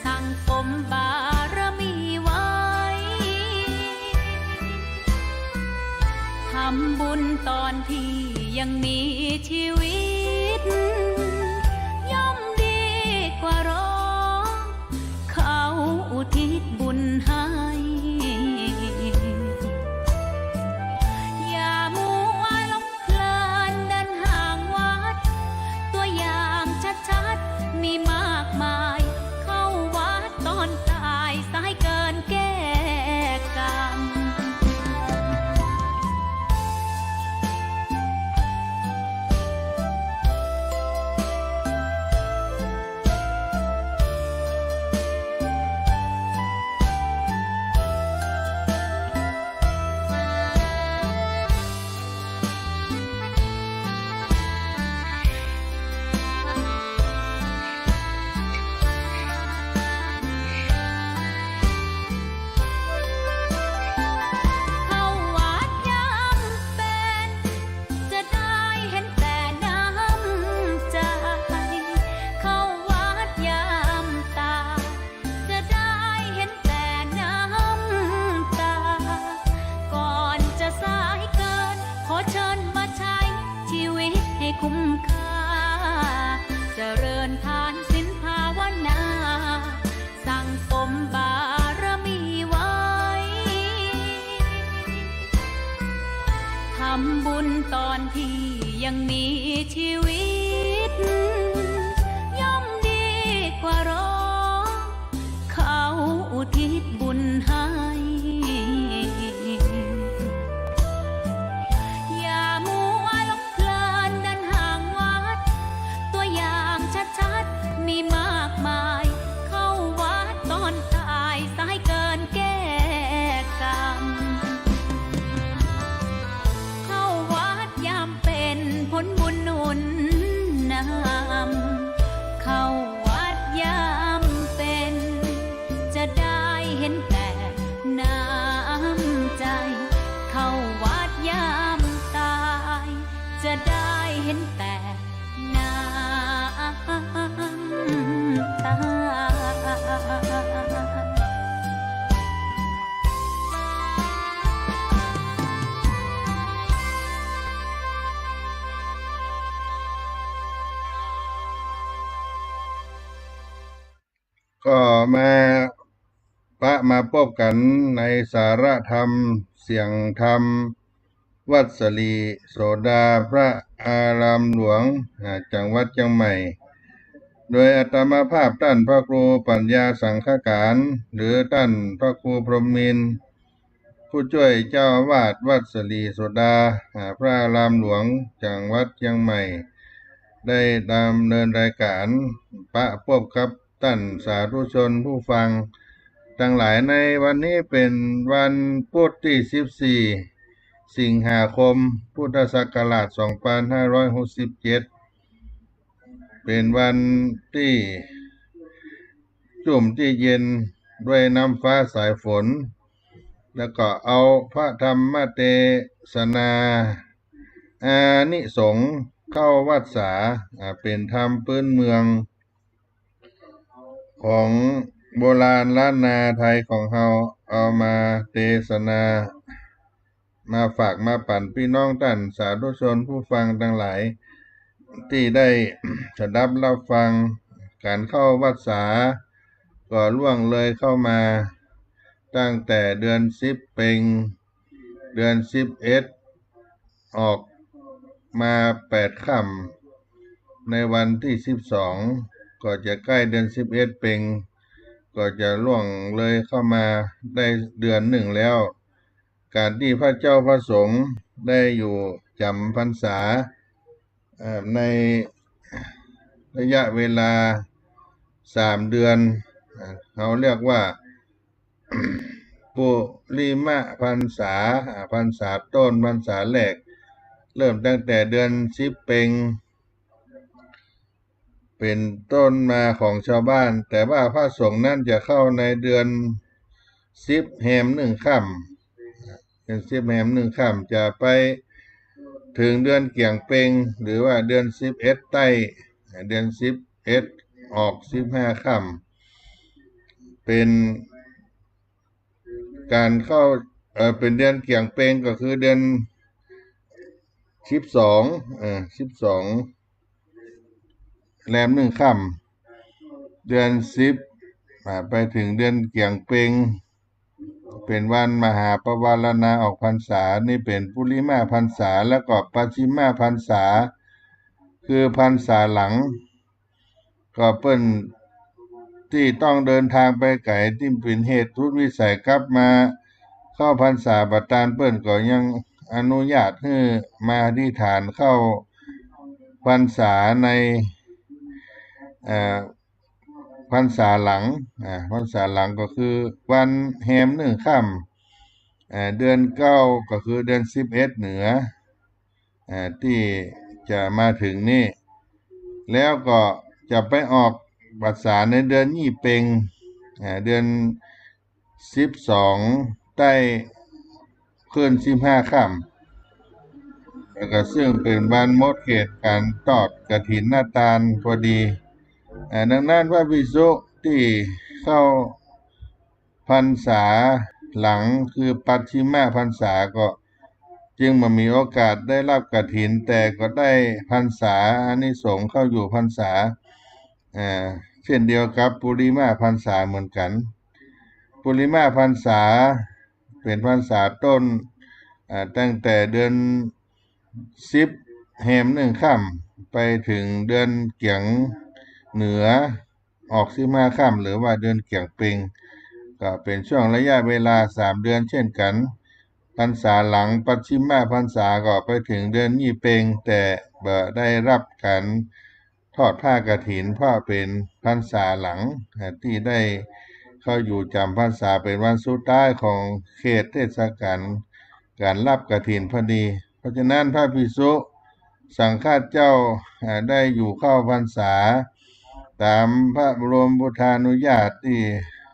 สั่งสมบารมีไว้ทำบุญตอนที่ยังมีชีวิตย่อมดีกว่ารอเขาอุทิศบุญให้อย่ามัวหลงเพลินเดินห่างวัดตัวอย่างชัดๆมีมากมายเข้าวัดตอนตายสายเกินแก้กรรมคุ้มค่าเจริญทานศีลภาวนาสั่งสมบารมีไว้ทำบุญตอนที่ยังมีชีวิตย่อมดีกว่ารอเขาอุทิศบุญให้มี ก็มาพบกันในสาระธรรมเสียงธรรมวัดสลีโสดาพระอารามหลวงจังหวัดเชียงใหม่ โดยอาตมาภาพท่านพระครูปัญญาสังฆการ หรือท่านพระครูพรหมินทร์ผู้ช่วยเจ้าอาวาสวัดสลีโสดาพระอารามหลวงจังหวัดเชียงใหม่ ได้ดำเนินรายการพบกับท่านสาธุชนผู้ฟังทั้งหลายในวันนี้เป็นวันพุธที่14 สิงหาคม พุทธศักราช 2567 เป็นวันที่ชุ่มที่เย็นด้วยน้ำฟ้าสายฝน แล้วก็เอาพระธรรมเทศนาอานิสงส์เข้าวัดสาเป็นธรรมพื้นเมืองของโบราณล้านนาไทยของเราเอามาเทศนามาฝากมาปั่นพี่น้องท่านสาธุชนผู้ฟังทั้งหลายที่ได้สดับรับฟังการเข้าวัดสาก็ล่วงเลยเข้ามาตั้งแต่เดือน10เพ็งเดือน11ออกมา8ค่ำในวันที่12ก็จะใกล้เดือน11เพ็งก็จะล่วงเลยเข้ามาได้เดือนหนึ่งแล้วการที่พระเจ้าพระสงฆ์ได้อยู่จำพรรษาในระยะเวลา3 เดือนเขาเรียกว่า ปุริมะพรรษาพรรษาต้นพรรษาแรกเริ่มตั้งแต่เดือน10เพ็งเป็นต้นมาของชาวบ้านแต่ว่าพระสงฆ์นั้นจะเข้าในเดือน10แรม1ค่ำเป็น10แรม1ค่ำจะไปถึงเดือนเกี่ยงเพ็งหรือว่าเดือน11ใต้เดือน11ออก15ค่ำเป็นการเข้าเป็นเดือนเกี่ยงเพ็งก็คือเดือน12แรม1ค่ำเดือน10ไปถึงเดือนเกี่ยงเพ็งเป็นวันมหาปวารณาออกพรรษานี่เป็นปุริมาพรรษาแล้วก็ปัจฉิมาพรรษาคือพรรษาหลังก็เปิ้นที่ต้องเดินทางไปไกลที่เป็นเหตุทุกวิสัยกลับมาเข้าพรรษาบัดตานเปิ้นก็ยังอนุญาตให้มาอธิษฐานเข้าพรรษาในพรรษาหลังพรรษาหลังก็คือวันแรม1ค่ำเดือน9ก็คือเดือน11เหนือที่จะมาถึงนี่แล้วก็จะไปออกพรรษาในเดือนยี่เพ็งเดือน12ใต้คืน15ค่ำแล้วก็ซึ่งเป็นวันหมดเขตการทอดกฐินนาตาลพอดีดังนั้นพระภิกษุที่เข้าพรรษาหลังคือปัจฉิมาพรรษาก็จึงมามีโอกาสได้รับกฐินแต่ก็ได้พรรษาอานิสงส์เข้าอยู่พรรษาเช่นเดียวกับปุริมาพรรษาเหมือนกันปุริมาพรรษาเป็นพรรษาต้นตั้งแต่เดือน10แรม1ค่ำไปถึงเดือนเกี่ยงเหนือออก15ค่ำหรือว่าเดือนเกี่ยงเพ็งก็เป็นช่วงระยะเวลา3 เดือนเช่นกันพรรษาหลังปัจฉิมาพรรษาก็ไปถึงเดือนยี่เพ็งแต่บ่ได้รับการทอดผ้ากฐินเพราะเป็นพรรษาหลังที่ได้เข้าอยู่จำพรรษาเป็นวันสุดท้ายของเขตเทศกาลการรับกฐินพอดีเพราะฉะนั้นพระภิกษุสังฆเจ้าได้อยู่เข้าพรรษาตามพระบรมพุทธานุญาตที่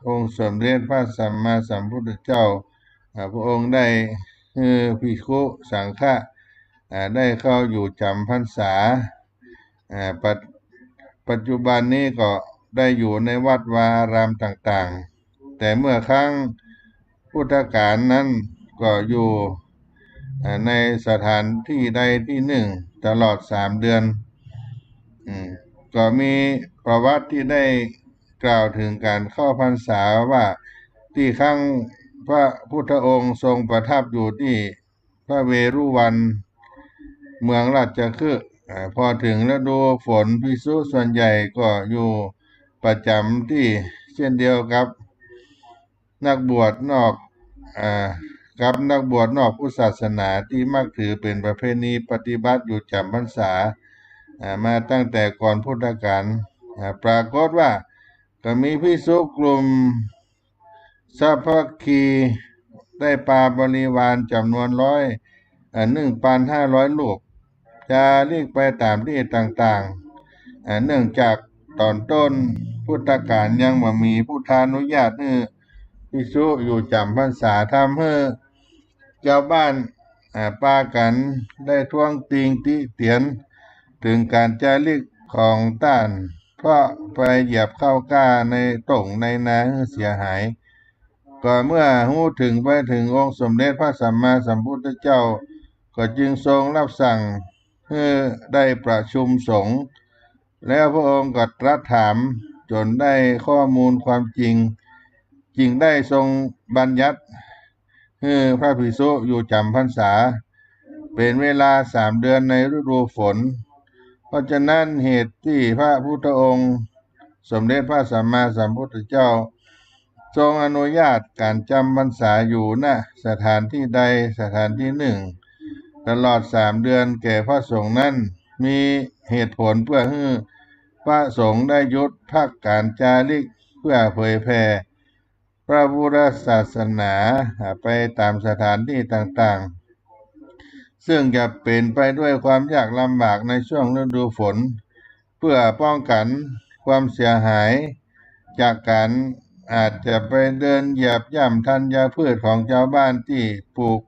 องค์สมเด็จพระสัมมาสัมพุทธเจ้าพระองค์ได้ภิกษุสังฆะได้เข้าอยู่จำพรรษาปัจจุบันนี้ก็ได้อยู่ในวัดวาอารามต่างๆแต่เมื่อครั้งพุทธกาลนั้นก็อยู่ในสถานที่ใดที่หนึ่งตลอด3 เดือนก็มีประวัติที่ได้ กล่าวถึงการเข้าพรรษาว่าที่ครั้งพระพุทธองค์ทรงประทับอยู่ที่พระเวรุวันเมืองราชคฤห์พอถึงฤดูฝนภิกษุส่วนใหญ่ก็อยู่ประจำที่เช่นเดียวกับนักบวชนอกอ่ากับนักบวชนอกพุทธศาสนาที่มักถือเป็นประเพณีปฏิบัติอยู่จำพรรษามาตั้งแต่ก่อนพุทธกาลปรากฏว่าก็มีภิกษุกลุ่มสัพพคีได้ปาบริวารจำนวน1,500 ลูกจะเรียกไปตามที่ต่างๆเนื่องจากตอนต้นพุทธกาลยังบ่มีพุทธานุญาตให้ภิกษุอยู่จำพรรษาทำให้ชาวบ้านปากันได้ท้วงติงติเตียนถึงการจาริกของต้านเพราะไปเหยียบเข้าก้าในต่งในนาเสียหายก็เมื่อหู้ถึงไปถึงองค์สมเด็จพระสัมมาสัมพุทธเจ้าก็จึงทรงรับสั่งให้ได้ประชุมสงฆ์แล้วพระองค์ก็ตรัสถามจนได้ข้อมูลความจริงจึงได้ทรงบัญญัติให้พระภิกษุอยู่จำพรรษาเป็นเวลา3 เดือนในฤดูฝนเพราะฉะนั้นเหตุที่พระพุทธองค์สมเด็จพระสัมมาสัมพุทธเจ้าทรงอนุญาตการจำพรรษาอยู่ณสถานที่ใดสถานที่หนึ่งตลอด3 เดือนแก่พระสงฆ์นั้นมีเหตุผลเพื่อให้พระสงฆ์ได้หยุดพักการจาริกเพื่อเผยแผ่พระพุทธศาสนาไปตามสถานที่ต่างๆซึ่งจะเป็นไปด้วยความยากลำบากในช่วงฤดูฝนเพื่อป้องกันความเสียหายจากการอาจจะไปเดินเหยียบย่ำธัญพืชของชาวบ้านที่ปลูก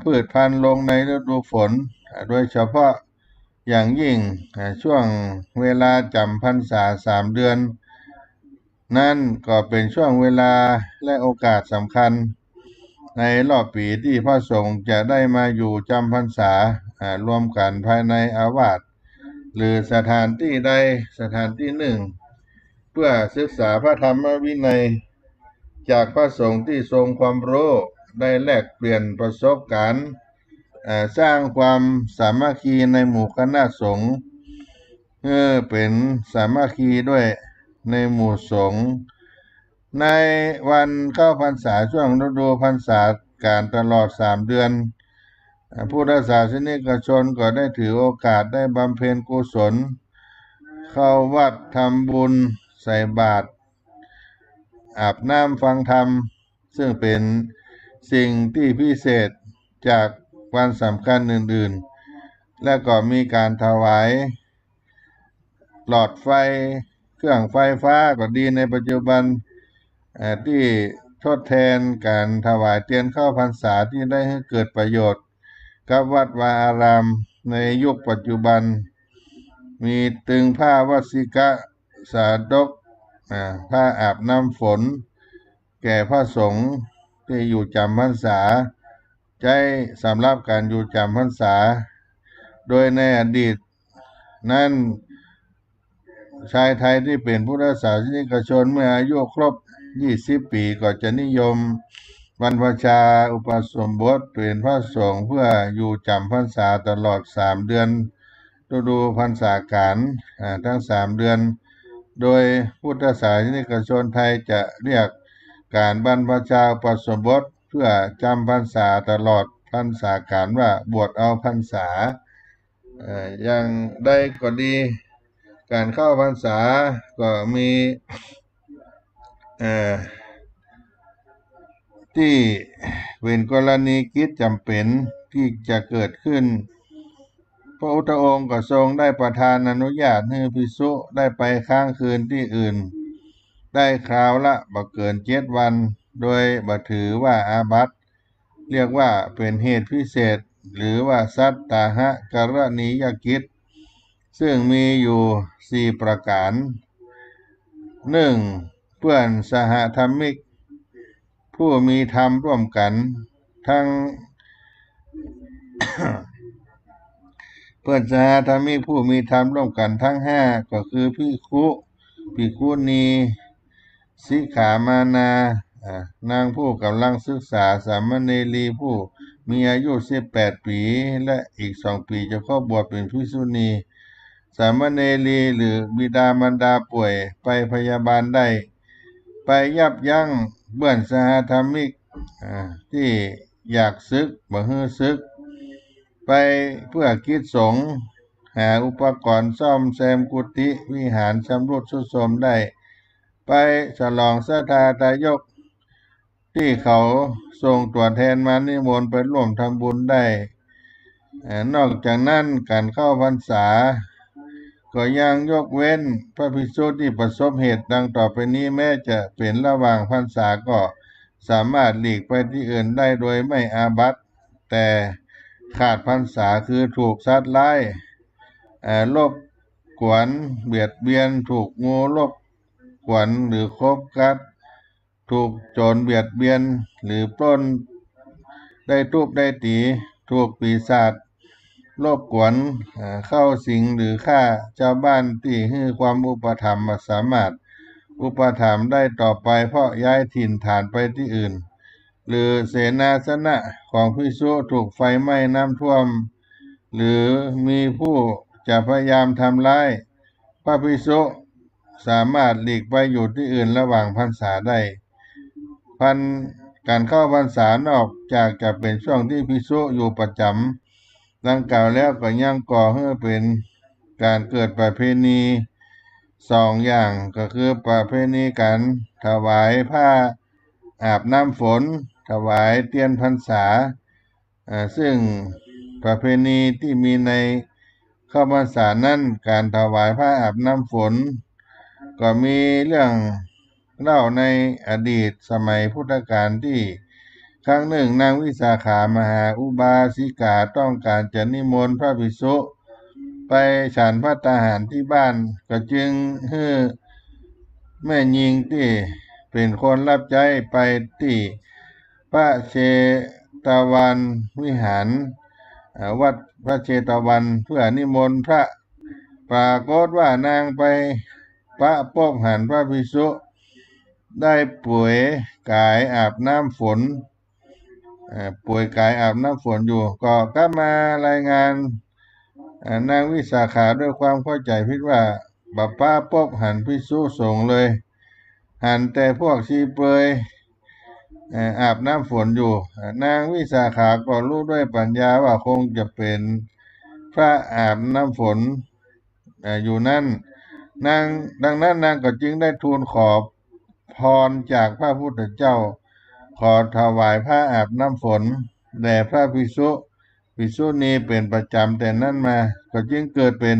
พืชพันธุ์ลงในฤดูฝนโดยเฉพาะอย่างยิ่งช่วงเวลาจำพรรษา3 เดือนนั่นก็เป็นช่วงเวลาและโอกาสสำคัญในรอบปีที่พระสงฆ์จะได้มาอยู่จำพรรษารวมกันภายในอาวาสหรือสถานที่ใดสถานที่หนึ่งเพื่อศึกษาพระธรรมวินัยจากพระสงฆ์ที่ทรงความรู้ได้แลกเปลี่ยนประสบการณ์สร้างความสามัคคีในหมู่คณะสงฆ์เป็นสามัคคีด้วยในหมู่สงฆ์ในวันเข้าพรรษาช่วงฤดูพรรษาการตลอด3 เดือนพุทธศาสนิกชนก็ได้ถือโอกาสได้บำเพ็ญกุศลเข้าวัดทำบุญใส่บาตรอาบน้ำฟังธรรมซึ่งเป็นสิ่งที่พิเศษจากวันสำคัญอื่นๆและก็มีการถวายหลอดไฟเครื่องไฟฟ้าก็ดีในปัจจุบันที่ทดแทนการถวายเทียนเข้าพรรษาที่ได้ให้เกิดประโยชน์กับวัดวาอารามในยุคปัจจุบันมีตึงผ้าวสิกะสาดกผ้าอาบน้ำฝนแก่พระสงฆ์ที่อยู่จำพรรษาใช้สำหรับการอยู่จำพรรษาโดยในอดีตนั้นชายไทยที่เป็นพุทธศาสนิกชนเมื่ออายุครบ20 ปีก็จะนิยมบรรพชาอุปสมบทเป็นพระสงฆ์เพื่ออยู่จำพรรษาตลอด3 เดือนฤดูพรรษาการทั้ง3 เดือนโดยพุทธศาสนิกชนไทยจะเรียกการบรรพชาอุปสมบทเพื่อจำพรรษาตลอดพรรษาการว่าบวชเอาพรรษาอย่างใดก็ดีการเข้าพรรษาก็มีที่เป็นกรณีกิจจำเป็นที่จะเกิดขึ้นพระพุทธองค์ก็ทรงได้ประทานอนุญาตให้ภิกษุได้ไปค้างคืนที่อื่นได้คราวละบ่เกิน7 วันโดยบ่ถือว่าอาบัติเรียกว่าเป็นเหตุพิเศษหรือว่าสัตตาหกรณียกิจซึ่งมีอยู่4 ประการ 1. เพื่อนสหธรรมิกผู้มีธรรมร่วมกันทั้ง เพื่อนสหธรรมิกผู้มีธรรมร่วมกันทั้ง5ก็คือภิกขุ ภิกขุณีสิกขามานานางผู้กำลังศึกษาสามเณรีผู้มีอายุ18 ปีและอีก2 ปีจะเข้าบวชเป็นภิกษุณีสามเณรีหรือบิดามารดาป่วยไปพยาบาลได้ไปยับยั้งเบื้อนสหธรรมิกที่อยากศึกบ่ฮื้อศึกไปเพื่อกิจสงฆ์หาอุปกรณ์ซ่อมแซมกุฏิวิหารชำรุดทรุดโทรมได้ไปฉลองสถาทายกที่เขาส่งตัวแทนมานิมนต์ไปร่วมทำบุญได้นอกจากนั้นการเข้าพรรษาก็ยังยกเว้นพระภิกษุที่ประสบเหตุดังต่อไปนี้แม้จะเป็นระหว่างพรรษาก็สามารถหลีกไปที่อื่นได้โดยไม่อาบัติแต่ขาดพรรษาคือถูกสัตว์ร้ายรบกวนเบียดเบียนถูกงูรบกวนหรือคบกัดถูกโจรเบียดเบียนหรือปล้นได้ทุบได้ตีถูกปีศาจรบกวนเข้าสิงหรือฆ่าชาวบ้านที่ให้ความอุปถัมภ์สามารถอุปถัมภ์ได้ต่อไปเพราะย้ายถิ่นฐานไปที่อื่นหรือเสนาสนะของภิกษุถูกไฟไหม้น้ำท่วมหรือมีผู้จะพยายามทำร้ายพระภิกษุสามารถหลีกไปอยู่ที่อื่นระหว่างพรรษาได้การเข้าพรรษานอกจากจะเป็นช่วงที่ภิกษุอยู่ประจำดังกล่าวแล้วก็ยังก่อให้เป็นการเกิดประเพณี2 อย่างก็คือประเพณีการถวายผ้าอาบน้ำฝนถวายเทียนพรรษาซึ่งประเพณีที่มีในเข้าพรรษานั้นการถวายผ้าอาบน้ำฝนก็มีเรื่องเล่าในอดีตสมัยพุทธกาลที่ครั้งหนึ่งนางวิสาขามหาอุบาสิกาต้องการจะนิมนต์พระภิกษุไปฉันภัตตาหารที่บ้านก็จึงให้แม่หญิงที่เป็นคนรับใช้ไปที่พระเชตวันวิหารวัดพระเชตวันเพื่อนิมนต์พระปรากฏว่านางไปพบหันพระภิกษุได้ป่วยกายอาบน้ำฝนอยู่ก็กลับมารายงานนางวิสาขาด้วยความเข้าใจผิดว่าบัพพะพบหันภิกษุสงฆ์เลยหันแต่พวกชีเปยอาบน้ำฝนอยู่นางวิสาขาก็รู้ด้วยปัญญาว่าคงจะเป็นพระอาบน้ำฝนอยู่นั่นดังนั้นนางก็จึงได้ทูลขอพรจากพระพุทธเจ้าขอถวายผ้าอาบน้ำฝนแด่พระภิกษุณีเป็นประจำแต่นั้นมาก็จึงเกิดเป็น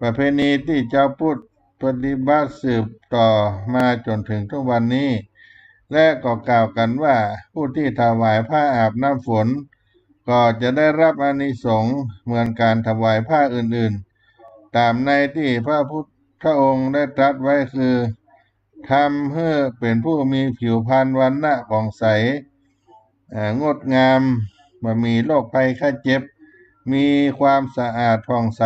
ประเพณีที่เจ้าพุทธปฏิบัติสืบต่อมาจนถึงทุกวันนี้และก็กล่าวกันว่าผู้ที่ถวายผ้าอาบน้ำฝนก็จะได้รับอานิสงส์เหมือนการถวายผ้าอื่นๆตามในที่พระพุทธองค์ได้ตรัสไว้คือทำให้เป็นผู้มีผิวพรรณวรรณะผ่องใสงดงามไม่มีโรคภัยไข้เจ็บมีความสะอาดผ่องใส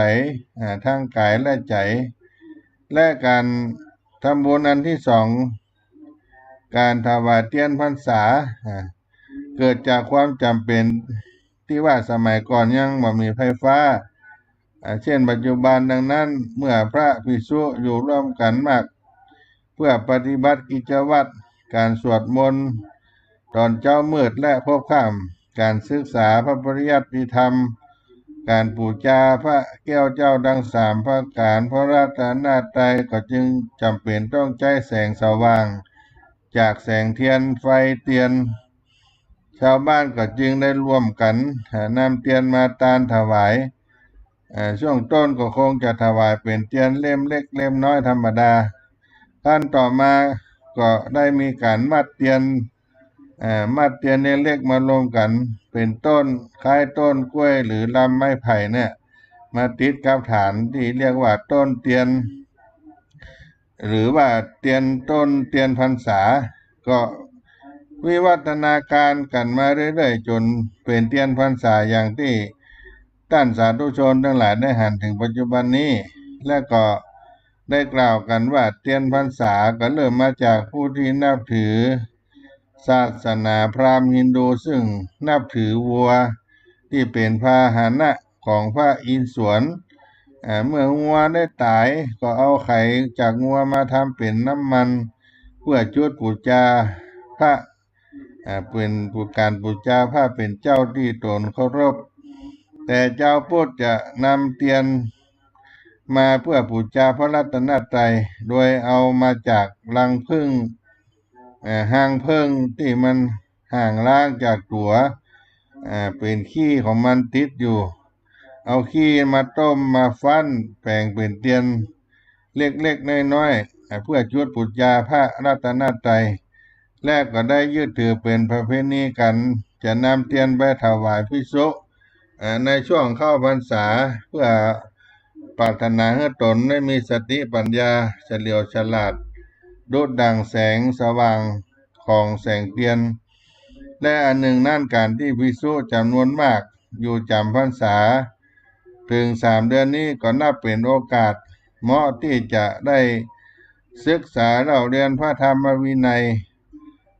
ทั้งกายและใจและการทำบุญอันที่ 2การถวายเทียนพรรษาเกิดจากความจำเป็นที่ว่าสมัยก่อนยังไม่มีไฟฟ้าเช่นปัจจุบันดังนั้นเมื่อพระภิกษุอยู่ร่วมกันมากเพื่อปฏิบัติกิจวัตรการสวดมนต์ตอนเช้ามืดและพบค่ำการศึกษาพระปริยัติธรรมการบูชาพระแก้วเจ้าดัง3ประการพระรัตนตรัยก็จึงจำเป็นต้องใช้แสงสว่างจากแสงเทียนไฟเทียนชาวบ้านก็จึงได้ร่วมกันนำเทียนมาตานถวายช่วงต้นก็คงจะถวายเป็นเทียนเล่มเล็กเล่มน้อยธรรมดาขั้นต่อมาก็ได้มีการมัดเทียนเล็กๆมารวมกันเป็นต้นคล้ายต้นกล้วยหรือลำไม้ไผ่เนี่ยมาติดกับฐานที่เรียกว่าต้นเทียนหรือว่าเทียนพรรษาก็วิวัฒนาการกันมาเรื่อยๆจนเป็นเทียนพรรษาอย่างที่ท่านสาธุชนทั้งหลายได้หันถึงปัจจุบันนี้และก็ ได้กล่าวกันว่าเทียนพรรษาก็เริ่มมาจากผู้ที่นับถือศาสนาพราหมณ์ฮินดูซึ่งนับถือวัวที่เป็นพาหนะของพระอินทร์สวนเมื่องัวได้ตายก็เอาไข่จากงัวมาทำเป็นน้ำมันเพื่อจุดบูชาพระเป็นการบูชาพระเป็นเจ้าที่ตนเคารพแต่เจ้าพุทธจะนำเทียนมาเพื่อบูชาพระรัตนตรัยโดยเอามาจากรังผึ้งหางผึ้งที่มันห่างล่างจากตัวเป็นขี้ของมันติดอยู่เอาขี้มาต้มมาฟันแปลงเป็นเทียนเล็กๆน้อยๆเพื่อจุดบูชาพระรัตนตรัยและก็ได้ยึดถือเป็นประเพณีกันจะนำเทียนไปถวายภิกษุในช่วงเข้าพรรษาเพื่อปรารถนาให้ตนได้มีสติปัญญาเฉลียวฉลาดดุจดั่งแสงสว่างของแสงเทียนและอันหนึ่งนั่นการที่ภิกษุจำนวนมากอยู่จำพรรษาถึง3 เดือนนี้ก็นับเป็นโอกาสเหมาะที่จะได้ศึกษาเล่าเรียนพระธรรมวินัย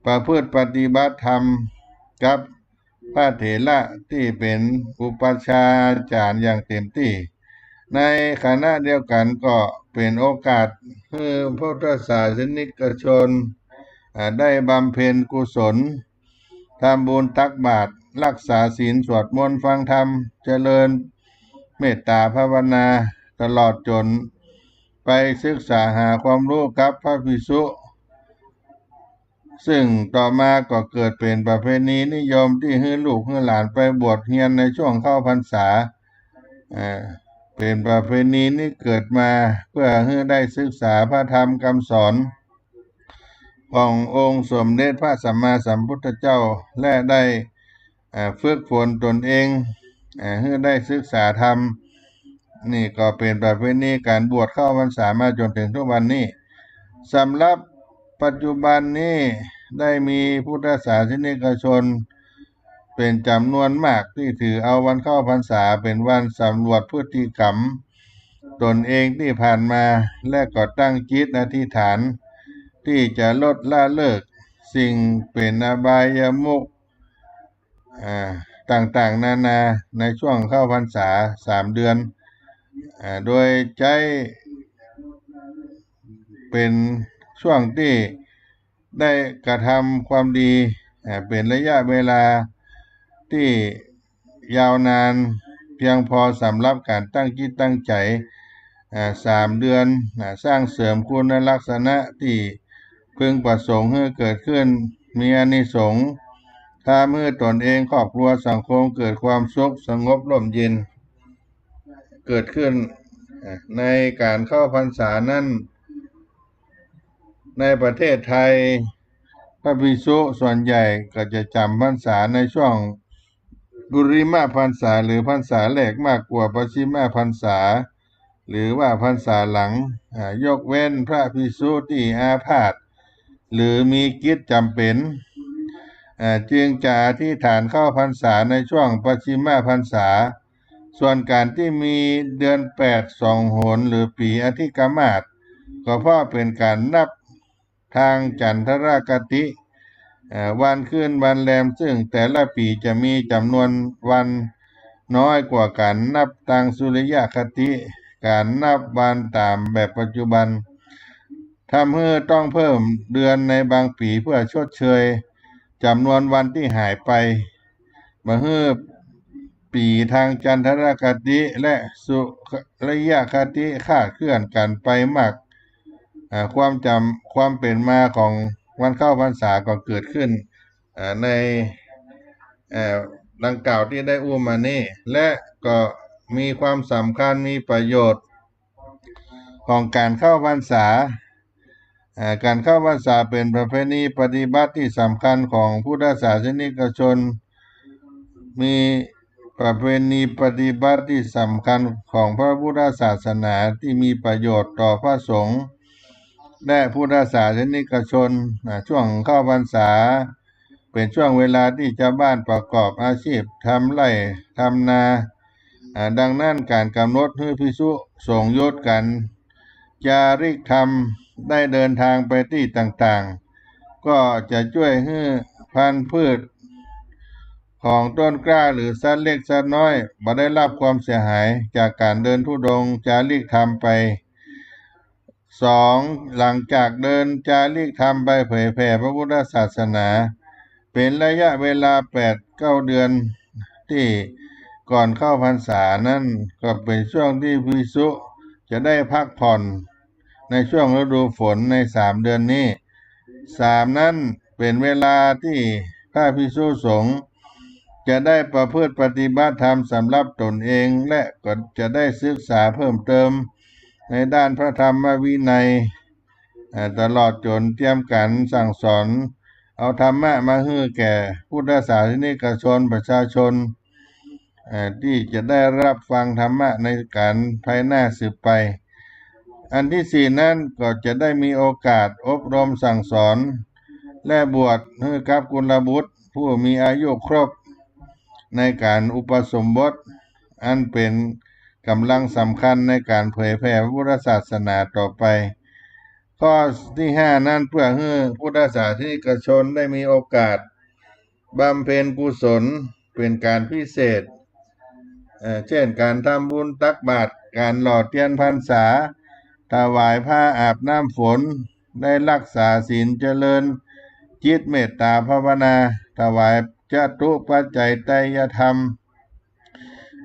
ประพฤติปฏิบัติธรรมกับพระเถระที่เป็นอุปัชฌาย์อาจารย์อย่างเต็มที่ในขณะเดียวกันก็เป็นโอกาสให้พุทธศาสนิกชนได้บำเพ็ญกุศลทำบุญตักบาตรรักษาศีลสวดมนต์ฟังธรรมเจริญเมตตาภาวนาตลอดจนไปศึกษาหาความรู้กับพระภิกษุซึ่งต่อมาก็เกิดเป็นประเพณีนิยมที่ให้ลูกให้หลานไปบวชเรียนในช่วงเข้าพรรษาเป็นประเพณีนี้เกิดมาเพื่อให้ได้ศึกษาพระธรรมคำสอนขององค์สมเด็จพระสัมมาสัมพุทธเจ้าและได้ฝึกฝนตนเองให้ได้ศึกษาธรรมนี่ก็เป็นประเพณีการบวชเข้าพรรษามาจนถึงทุกวันนี้สำหรับปัจจุบันนี้ได้มีพุทธศาสนิกชนเป็นจำนวนมากที่ถือเอาวันเข้าพรรษาเป็นวันสำรวจพฤติกรรมตนเองที่ผ่านมาและก็ตั้งจิตอธิษฐานที่จะลดละเลิกสิ่งเป็นอบายมุขต่างๆนานาในช่วงเข้าพรรษา3 เดือนโดยใช้เป็นช่วงที่ได้กระทำความดีเป็นระยะเวลาที่ยาวนานเพียงพอสำหรับการตั้งจิตตั้งใจ3 เดือนสร้างเสริมคุณลักษณะที่พึงประสงค์ให้เกิดขึ้นมีอานิสงส์ถ้าเมื่อตนเองครอบครัวสังคมเกิดความสุขสงบร่มเย็นเกิดขึ้นในการเข้าพรรษานั้นในประเทศไทยพระภิกษุส่วนใหญ่ก็จะจำพรรษาในช่วงบุริมาพรรษาหรือพรรษาแรกมากกว่าปัจฉิมพรรษาหรือว่าพรรษาหลังยกเว้นพระภิกษุที่อาพาธหรือมีกิจจำเป็นจึงจะอธิษฐานเข้าพรรษาในช่วงปัจฉิมพรรษาส่วนการที่มีเดือน8 2 หนหรือปีอธิกมาศก็เพราะเป็นการนับทางจันทรคติวันขึ้นวันแรมซึ่งแต่ละปีจะมีจำนวนวันน้อยกว่าการนับทางสุริยคติการนับวันตามแบบปัจจุบันทำให้ต้องเพิ่มเดือนในบางปีเพื่อชดเชยจำนวนวันที่หายไปมาให้ปีทางจันทรคติและสุริยคติคลาดเคลื่อนกันไปมากความเป็นมาของวันเข้าพรรษาก็เกิดขึ้นในดังกล่าวที่ได้อู้มานี้และก็มีความสำคัญมีประโยชน์ของการเข้าพรรษาการเข้าพรรษาเป็นประเพณีปฏิบัติที่สำคัญของพุทธศาสนิกชนมีประเพณีปฏิบัติที่สำคัญของพระพุทธศาสนาที่มีประโยชน์ต่อพระสงฆ์และพุทธศาสนิกชนช่วงเข้าพรรษาเป็นช่วงเวลาที่ชาวบ้านประกอบอาชีพทำไร่ทำนาดังนั้นการกำหนดให้ภิกษุสงฆ์ยศกัน จาริกธรรมได้เดินทางไปที่ต่างๆก็จะช่วยให้พันธุ์พืชของต้นกล้าหรือสัตว์เล็กสัตว์น้อยบ่ได้รับความเสียหายจากการเดินธุดงค์จาริกธรรมไป2หลังจากเดินจาริกธรรมไปเผยแผ่พระพุทธศาสนาเป็นระยะเวลา8-9 เดือนที่ก่อนเข้าพรรษานั้นก็เป็นช่วงที่ภิกษุจะได้พักผ่อนในช่วงฤดูฝนใน3 เดือนนี้3นั้นเป็นเวลาที่พระภิกษุสงฆ์จะได้ประพฤติปฏิบัติธรรมสำหรับตนเองและก็จะได้ศึกษาเพิ่มเติมในด้านพระธรรมวินัยตลอดจนเตรียมการสั่งสอนเอาธรรมะมาให้แก่พุทธศาสนิกชนประชาชนที่จะได้รับฟังธรรมะในการภายหน้าสืบไปอันที่4นั้นก็จะได้มีโอกาสอบรมสั่งสอนและบวชให้กับกุลบุตรผู้มีอายุครบในการอุปสมบทอันเป็นกำลังสำคัญในการเผยแผ่พระพุทธศาสนาต่อไปข้อที่5นั้นเพื่อให้พุทธศาสนิกชนได้มีโอกาสบำเพ็ญกุศลเป็นการพิเศษเช่นการทำบุญตักบาตรการหล่อเทียนพรรษาถวายผ้าอาบน้ำฝนได้รักษาศีลเจริญจิตเมตตาภาวนาถวายจตุปัจจัยไตรยธรรม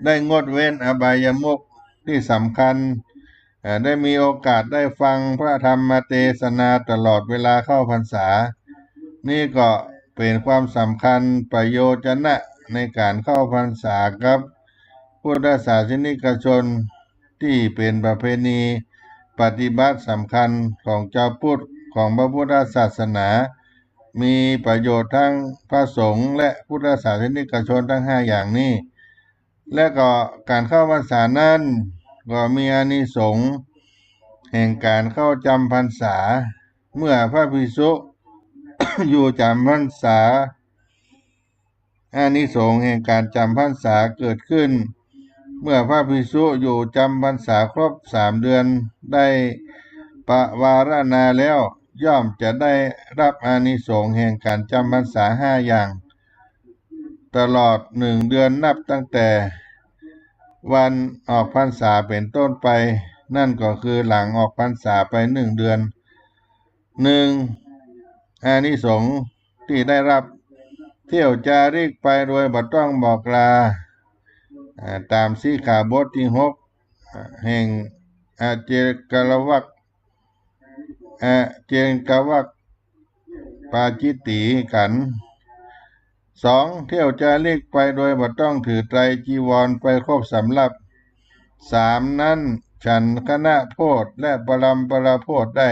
ได้งดเว้นอบายมุขที่สำคัญได้มีโอกาสได้ฟังพระธรรมเทศนาตลอดเวลาเข้าพรรษานี่ก็เป็นความสำคัญประโยชนะในการเข้าพรรษาครับพุทธศาสนิกชนที่เป็นประเพณีปฏิบัติสำคัญของเจ้าพุทธของพระพุทธศาสนามีประโยชน์ทั้งพระสงฆ์และพุทธศาสนิกชนทั้ง5อย่างนี้และก็การเข้าพรรษานั้นก็มีอานิสงส์แห่งการเข้าจำพรรษาเมื่อพระภิกษุ อยู่จำพรรษาอานิสงส์แห่งการจำพรรษาเกิดขึ้นเมื่อพระภิกษุอยู่จำพรรษาครบ3 เดือนได้ปวารณาแล้วย่อมจะได้รับอานิสงส์แห่งการจำพรรษา5 อย่างตลอด1 เดือนนับตั้งแต่วันออกพรรษาเป็นต้นไปนั่นก็คือหลังออกพรรษาไป1 เดือน1อานิสงส์ที่ได้รับเที่ยวจาริกไปโดยบ่ต้องบอกลาตามสิกขาบทที่6แห่งอาเจกลวัคเจกวัคปาจิตติขันธ์2เที่ยวจาริกไปโดยบ่ต้องถือไตรจีวรไปครบสำรับ3นั้นฉันคณะโพธิและปรัมปราโพธิได้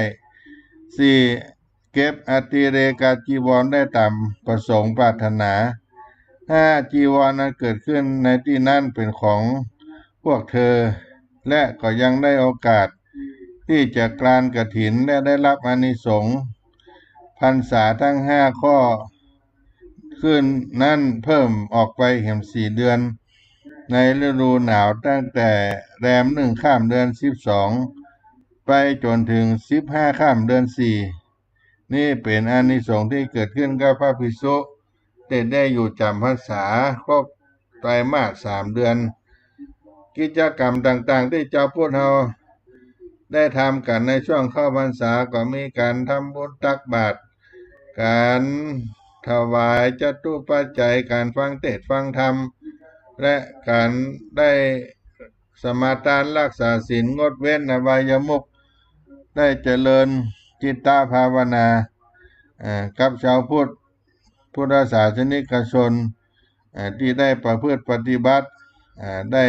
4เก็บอติเรกจีวรได้ตามประสงค์ปรารถนา5จีวรนั้นเกิดขึ้นในที่นั้นเป็นของพวกเธอและก็ยังได้โอกาสที่จะกรานกฐินและได้รับอานิสงส์พรรษาทั้ง5 ข้อขึ้นนั้นเพิ่มออกไปแห่ง4 เดือนในฤดูหนาวตั้งแต่แรม1 ค่ำเดือน12ไปจนถึง15 ค่ำเดือน4นี่เป็นอานิสงส์ที่เกิดขึ้นกับพระภิกษุได้อยู่จำพรรษาครบไตรมาส3 เดือนกิจกรรมต่างๆที่เจ้าพุทธเราได้ทำกันในช่วงเข้าพรรษาก็มีการทำบุญตักบาตรการถวายจตุปัจจัยการฟังเทศน์ฟังธรรมและการได้สมาทานรักษาศีลงดเว้นอบายมุขได้เจริญจิตตภาวนากับชาวพุทธศาสนิกชนที่ได้ประพฤติปฏิบัติได้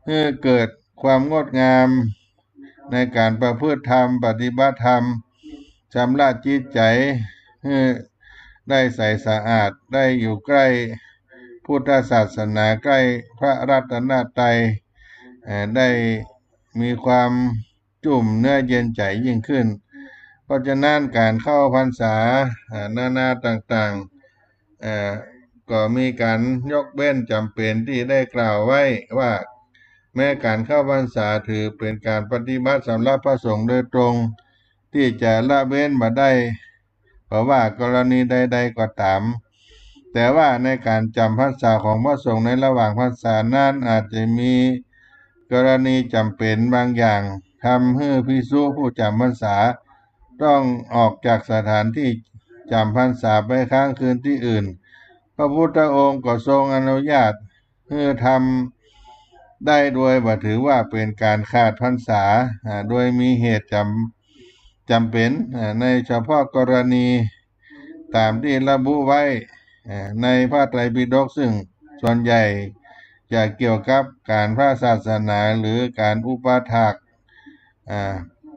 ให้เกิดความงดงามในการประพฤติธรรมปฏิบัติธรรมชำระจิตใจให้ได้ใสสะอาดได้อยู่ใกล้พุทธศาสนาใกล้พระรัตนตรัยได้มีความจุ่มเนื้อเย็นใจยิ่งขึ้นเพราะฉะนั้นการเข้าพรรษานานาต่างๆก็มีการยกเว้นจำเป็นที่ได้กล่าวไว้ว่า แม้การเข้าพรรษาถือเป็นการปฏิบัติสำหรับพระสงฆ์โดยตรง ที่จะละเว้นมาได้เพราะว่ากรณีใดๆก็ตามแต่ว่าในการจำพรรษาของพระสงฆ์ในระหว่างพรรษานั้นอาจจะมีกรณีจำเป็นบางอย่างทำให้ภิกษุผู้จำพรรษาต้องออกจากสถานที่จำพรรษาไปค้างคืนที่อื่นพระพุทธองค์ก็ทรงอนุญาตให้ทำได้โดยบ่ถือว่าเป็นการขาดพรรษาโดยมีเหตุจำเป็นในเฉพาะกรณีตามที่ระบุไว้ในพระไตรปิฎกซึ่งส่วนใหญ่จะเกี่ยวกับการพระศาสนาหรือการอุปถาก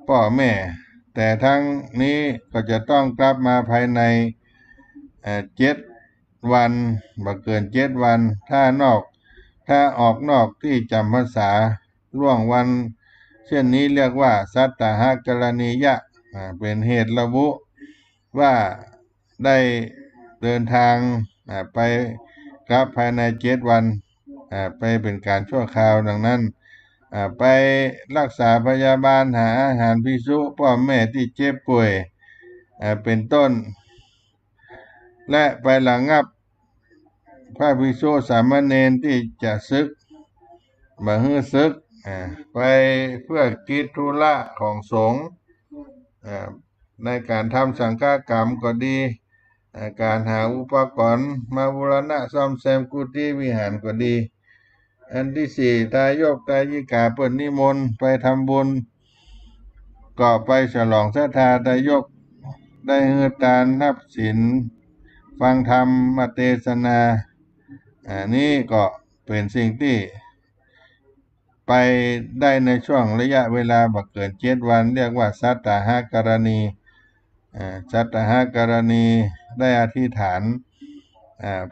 พ่อแม่แต่ทั้งนี้ก็จะต้องกลับมาภายใน7 วันบ่เกิน7 วันถ้าออกนอกที่จำพรรษาล่วงวันเช่นนี้เรียกว่าสัตตหกรณียะเป็นเหตุระบุว่าได้เดินทางไปกลับภายใน7 วันไปเป็นการชั่วคราวดังนั้นไปรักษาพยาบาลหาอาหารภิกษุพ่อแม่ที่เจ็บป่วยเป็นต้นและไประงับพระภิกษุสามเณรที่จะศึกมาฮื้อศึกไปเพื่อกิจธุระของสงฆ์ในการทำสังฆกรรมก็ดีการหาอุปกรณ์มาบูรณะซ่อมแซมกุฏิวิหารก็ดีอันที่สี่ทายกทายิกาเปิดนิมนต์ไปทำบุญก็ไปฉลองศรัทธาทายกได้เฮือการนับศีลฟังธรรมเทศนานี้ก็เป็นสิ่งที่ไปได้ในช่วงระยะเวลาบ่เกิน7 วันเรียกว่าสัตตหกรณีสัตตหกรณีได้อธิษฐาน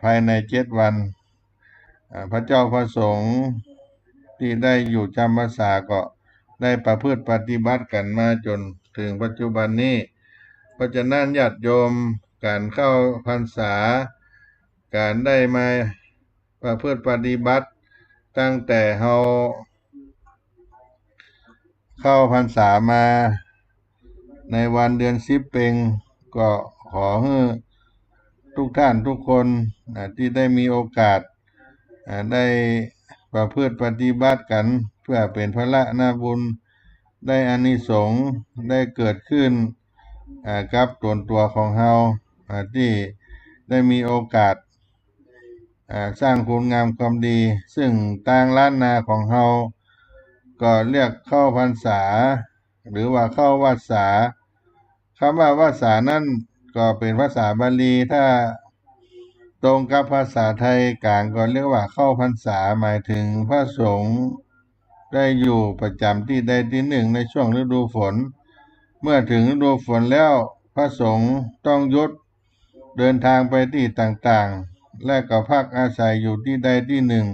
ภายใน7 วันพระเจ้าพระสงฆ์ที่ได้อยู่จำพรรษาก็ได้ประพฤติปฏิบัติกันมาจนถึงปัจจุบันนี้เพราะฉะนั้นญาติโยมการเข้าพรรษาการได้มาประพฤติปฏิบัติตั้งแต่เฮาเข้าพรรษามาในวันเดือน10เป็งก็ขอให้ทุกท่านทุกคนที่ได้มีโอกาสได้ประพฤติปฏิบัติกันเพื่อเป็นพระนาบุญได้อานิสงส์ได้เกิดขึ้นกับตัวของเฮาที่ได้มีโอกาสสร้างคุณงามความดีซึ่งต่างล้านนาของเฮาก็เรียกเข้าพรรษาหรือว่าเข้าวัดสาคำว่าวัดสานั้นก็เป็นภาษาบาลีถ้าตรงกับภาษาไทยกลางก็เรียกว่าเข้าพรรษาหมายถึงพระสงฆ์ได้อยู่ประจำที่ใดที่หนึ่งในช่วงฤดูฝนเมื่อถึงฤดูฝนแล้วพระสงฆ์ต้องหยุดเดินทางไปที่ต่างๆและก็พักอาศัยอยู่ที่ใดที่หนึ่ง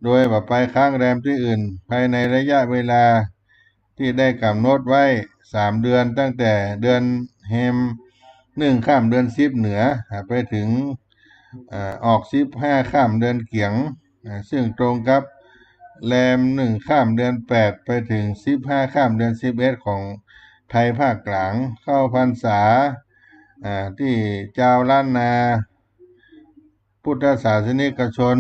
โดยบ่ไปค้างแรมที่อื่นภายในระยะเวลาที่ได้กำหนดไว้3 เดือนตั้งแต่เดือนแฮม1ค่ำเดือน10เหนือไปถึงออก15ค่ำเดือนเกียงซึ่งตรงกับแรม1ค่ำเดือน8ไปถึง15ค่ำเดือน11ของไทยภาคกลางเข้าพรรษาที่เจ้าล้านนาพุทธศาสนิกชน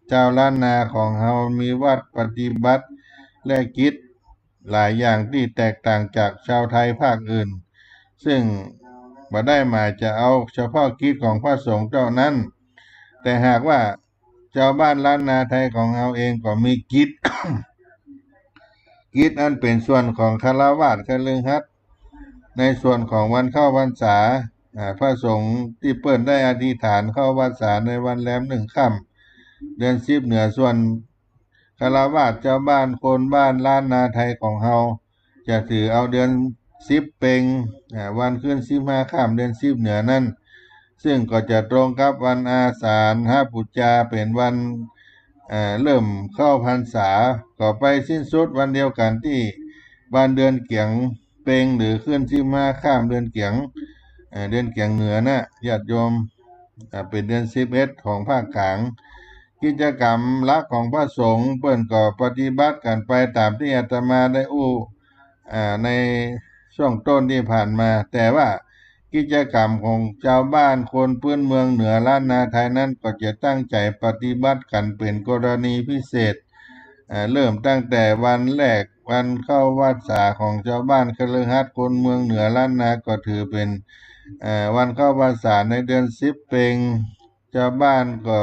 เจ้าล้านนาของเฮามีวัดปฏิบัติและกิจหลายอย่างที่แตกต่างจากชาวไทยภาคอื่นซึ่งบ่ได้หมายจะเอาเฉพาะกิจของพระสงฆ์เท่านั้นแต่หากว่าชาวบ้านล้านนาไทยของเฮาเองก็มีกิจ กิจอันเป็นส่วนของฆราวาสคฤหัสถ์ในส่วนของวันเข้าพรรษาพระสงฆ์ที่เปิ้นได้อธิษฐานเข้าพรรษาในวันแรม1ค่ำเดือน10เหนือส่วนฆราวาสเจ้าบ้านคนบ้านล้านนาไทยของเฮาจะถือเอาเดือน10เป็งวันขึ้น15ค่ำเดือน10เหนือนั้นซึ่งก็จะตรงกับวันอาสาฬหปุจจาเป็นวันเริ่มเข้าพรรษาก็ไปสิ้นสุดวันเดียวกันที่วันเดือนเกียงเป็งหรือขึ้น15ค่ำเดือนเกียงเหนือนะญาติโยมเป็นเดือน11ของภาคกลาง กิจกรรมหลักของพระสงฆ์เปิ้นก็ปฏิบัติกันไปตามที่อาตมาได้ในช่วงต้นที่ผ่านมาแต่ว่ากิจกรรมของชาวบ้านคนพื้นเมืองเหนือล้านนาไทยนั้นก็จะตั้งใจปฏิบัติกันเป็นกรณีพิเศษเริ่มตั้งแต่วันแรกวันเข้าวัดสาของชาวบ้านคฤหัสถ์คนเมืองเหนือล้านนาก็ถือเป็นวันเข้าพรรษาในเดือน10เพ็งชาวบ้านก็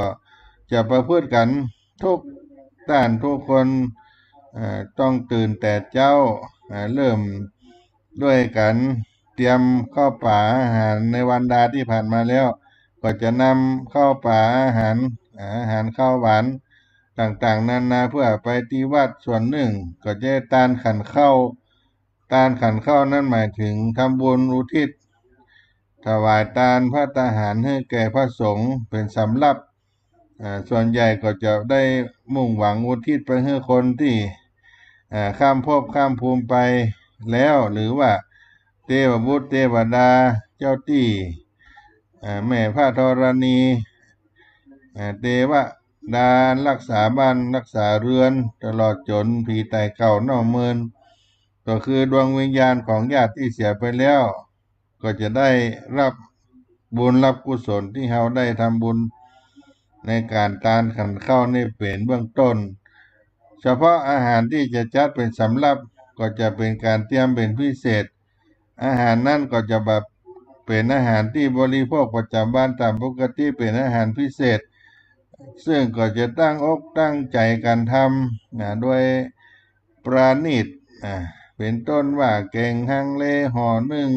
จะประพฤติกันทุกด้านทุกคนต้องตื่นแต่เจ้าเริ่มด้วยกันเตรียมข้าวป่าอาหารในวันดาที่ผ่านมาแล้วก็จะนำข้าวป่าอาหารข้าวหวานต่างๆนานาเพื่อไปที่วัดส่วนหนึ่งก็จะตานขันข้าวนั้นหมายถึงทำบุญอุทิศถวายทานพระทหารให้แก่พระสงฆ์เป็นสำรับส่วนใหญ่ก็จะได้มุ่งหวังอุทิศไปให้คนที่ข้ามภพข้ามภูมิไปแล้วหรือว่าเทวบุตรเทวดาเจ้าที่แม่พระธรณีเทวดารักษาบ้านรักษาเรือนตลอดจนผีไต่เก่าเน่าเมินก็คือดวงวิญญาณของญาติที่เสียไปแล้วก็จะได้รับบุญรับกุศลที่เราได้ทำบุญในการทานขันข้าวนี่เป็นเบื้องต้นเฉพาะอาหารที่จะจัดเป็นสำรับก็จะเป็นการเตรียมเป็นพิเศษอาหารนั่นก็จะแบบเป็นอาหารที่บริโภคประจำบ้านตามปกติเป็นอาหารพิเศษซึ่งก็จะตั้งอกตั้งใจการทำด้วยปราณีตเป็นต้นว่าแกงฮังเลห่อนึ่ง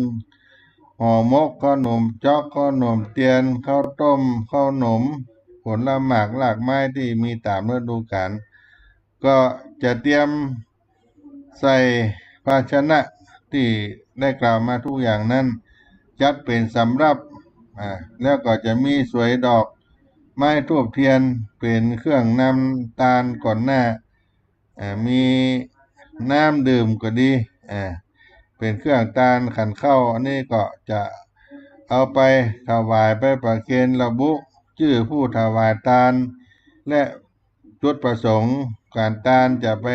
ห่อมกขนมจอกขนมเตียนข้าวต้มข้าวหนมผลหมากหลากไม้ที่มีตามฤดูกาลก็จะเตรียมใส่ภาชนะที่ได้กล่าวมาทุกอย่างนั้นจัดเป็นสำรับแล้วก็จะมีสวยดอกไม้ทูบเทียนเป็นเครื่องนำตาลก่อนหน้ามีน้ำดื่มก็ดีเป็นเครื่องตาลขันเข้าอันนี้ก็จะเอาไปถวายไปประเคนระบุชื่อผู้ถวายทานและจุดประสงค์การทานจะไป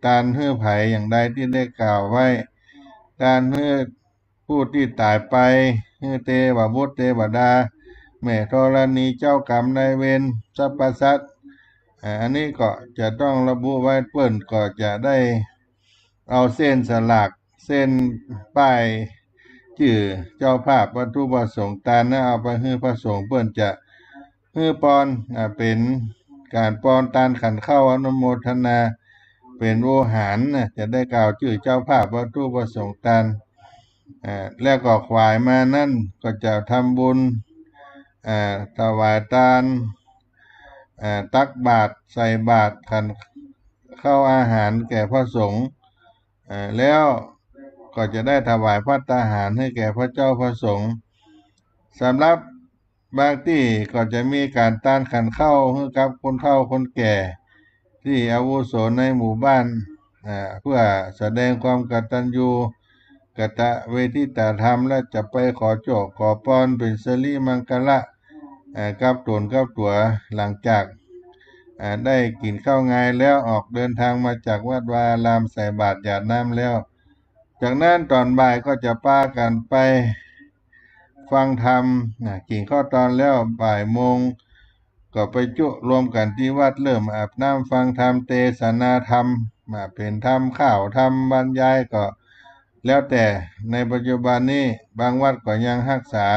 ทานเพื่อไผ่อย่างใดที่ได้กล่าวไว้ทานเพื่อผู้ที่ตายไปเพื่อเทวบุตรเทวดาแม่ธรณีเจ้ากรรมนายเวรสรรพสัตว์อันนี้ก็จะต้องระบุไว้เปิ้นก็จะได้เอาเส้นสลากเส้นป้ายชื่อเจ้าภาพวัตถุประสงค์ตาลนะเอาไปให้พระสงฆ์เปิ้นจะให้ปอนเป็นการปอนตาลขันเข้าอนุโมทนาเป็นโวหารจะได้กล่าวชื่อเจ้าภาพวัตถุประสงค์ตาลแล้วก็ขวายมานั่นก็จะทำบุญถวายทานตักบาตรใส่บาตรขันเข้าอาหารแก่พระสงฆ์แล้วก็จะได้ถวายภัตตาหารให้แก่พระเจ้าพระสงฆ์สำหรับบางที่ก็จะมีการต้านขันเข้าให้กับคนเฒ่าคนแก่ที่อาวุโสในหมู่บ้านเพื่อแสดงความกตัญญูกตเวทิตธรรมและจะไปขอโจกขอพรเป็นสิริมังคละกับตนกับตัวหลังจากได้กินข้าวงายแล้วออกเดินทางมาจากวัดวาอารามใส่บาตรหยาดน้ำแล้วจากนั้นตอนบ่ายก็จะพากันไปฟังธรรมกินข้าวตอนแล้วบ่ายโมงก็ไปจุรวมกันที่วัดเริ่มอาบน้ำฟังธรรมเทศนาธรรมเป็นธรรมข่าวธรรมบรรยายก็แล้วแต่ในปัจจุบันนี้บางวัดก็ยังรักษา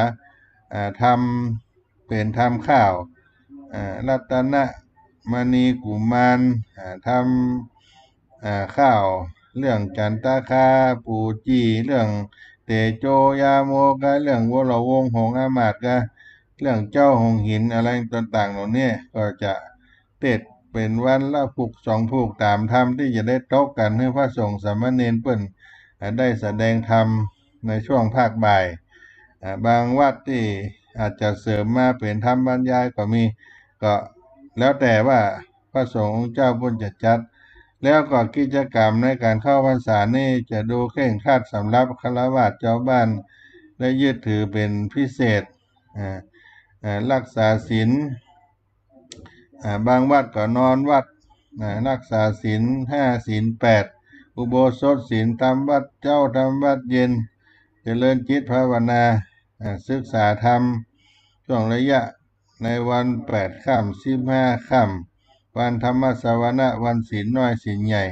ธรรมเป็นธรรมข่าวรัตนะมณีกุมารทำข้าวเรื่องจันตคาปูจีเรื่องเตโจยาโมกะเรื่องวรวงศ์หงอามาตย์กะเรื่องเจ้าหงหินอะไรต่างๆเหล่านี้ก็จะเทศเป็นวันละผูกสองผูกตามธรรมที่จะได้ตกกันให้พระสงฆ์สามเณรเปิ้นได้แสดงธรรมในช่วงภาคบ่ายบางวัดที่อาจจะเสริมมาเป็นธรรมบรรยายก็มีก็แล้วแต่ว่าพระสงฆ์เจ้าบุญจะจัดแล้วก็กิจกรรมในการเข้าพรรษานี่จะดูเคร่งครัดสำหรับฆราวาสชาวบ้านและยึดถือเป็นพิเศษรักษาศีล บางวัดก็นอนวัดรักษาศีล5ศีล8อุโบสถศีลทำวัดเจ้าทำวัดเย็นเจริญจิตภาวนาศึกษาธรรมช่วงระยะในวัน8ค่ำ15ค่ำวันธรรมสวนะวันศีลน้อยศีลใหญ่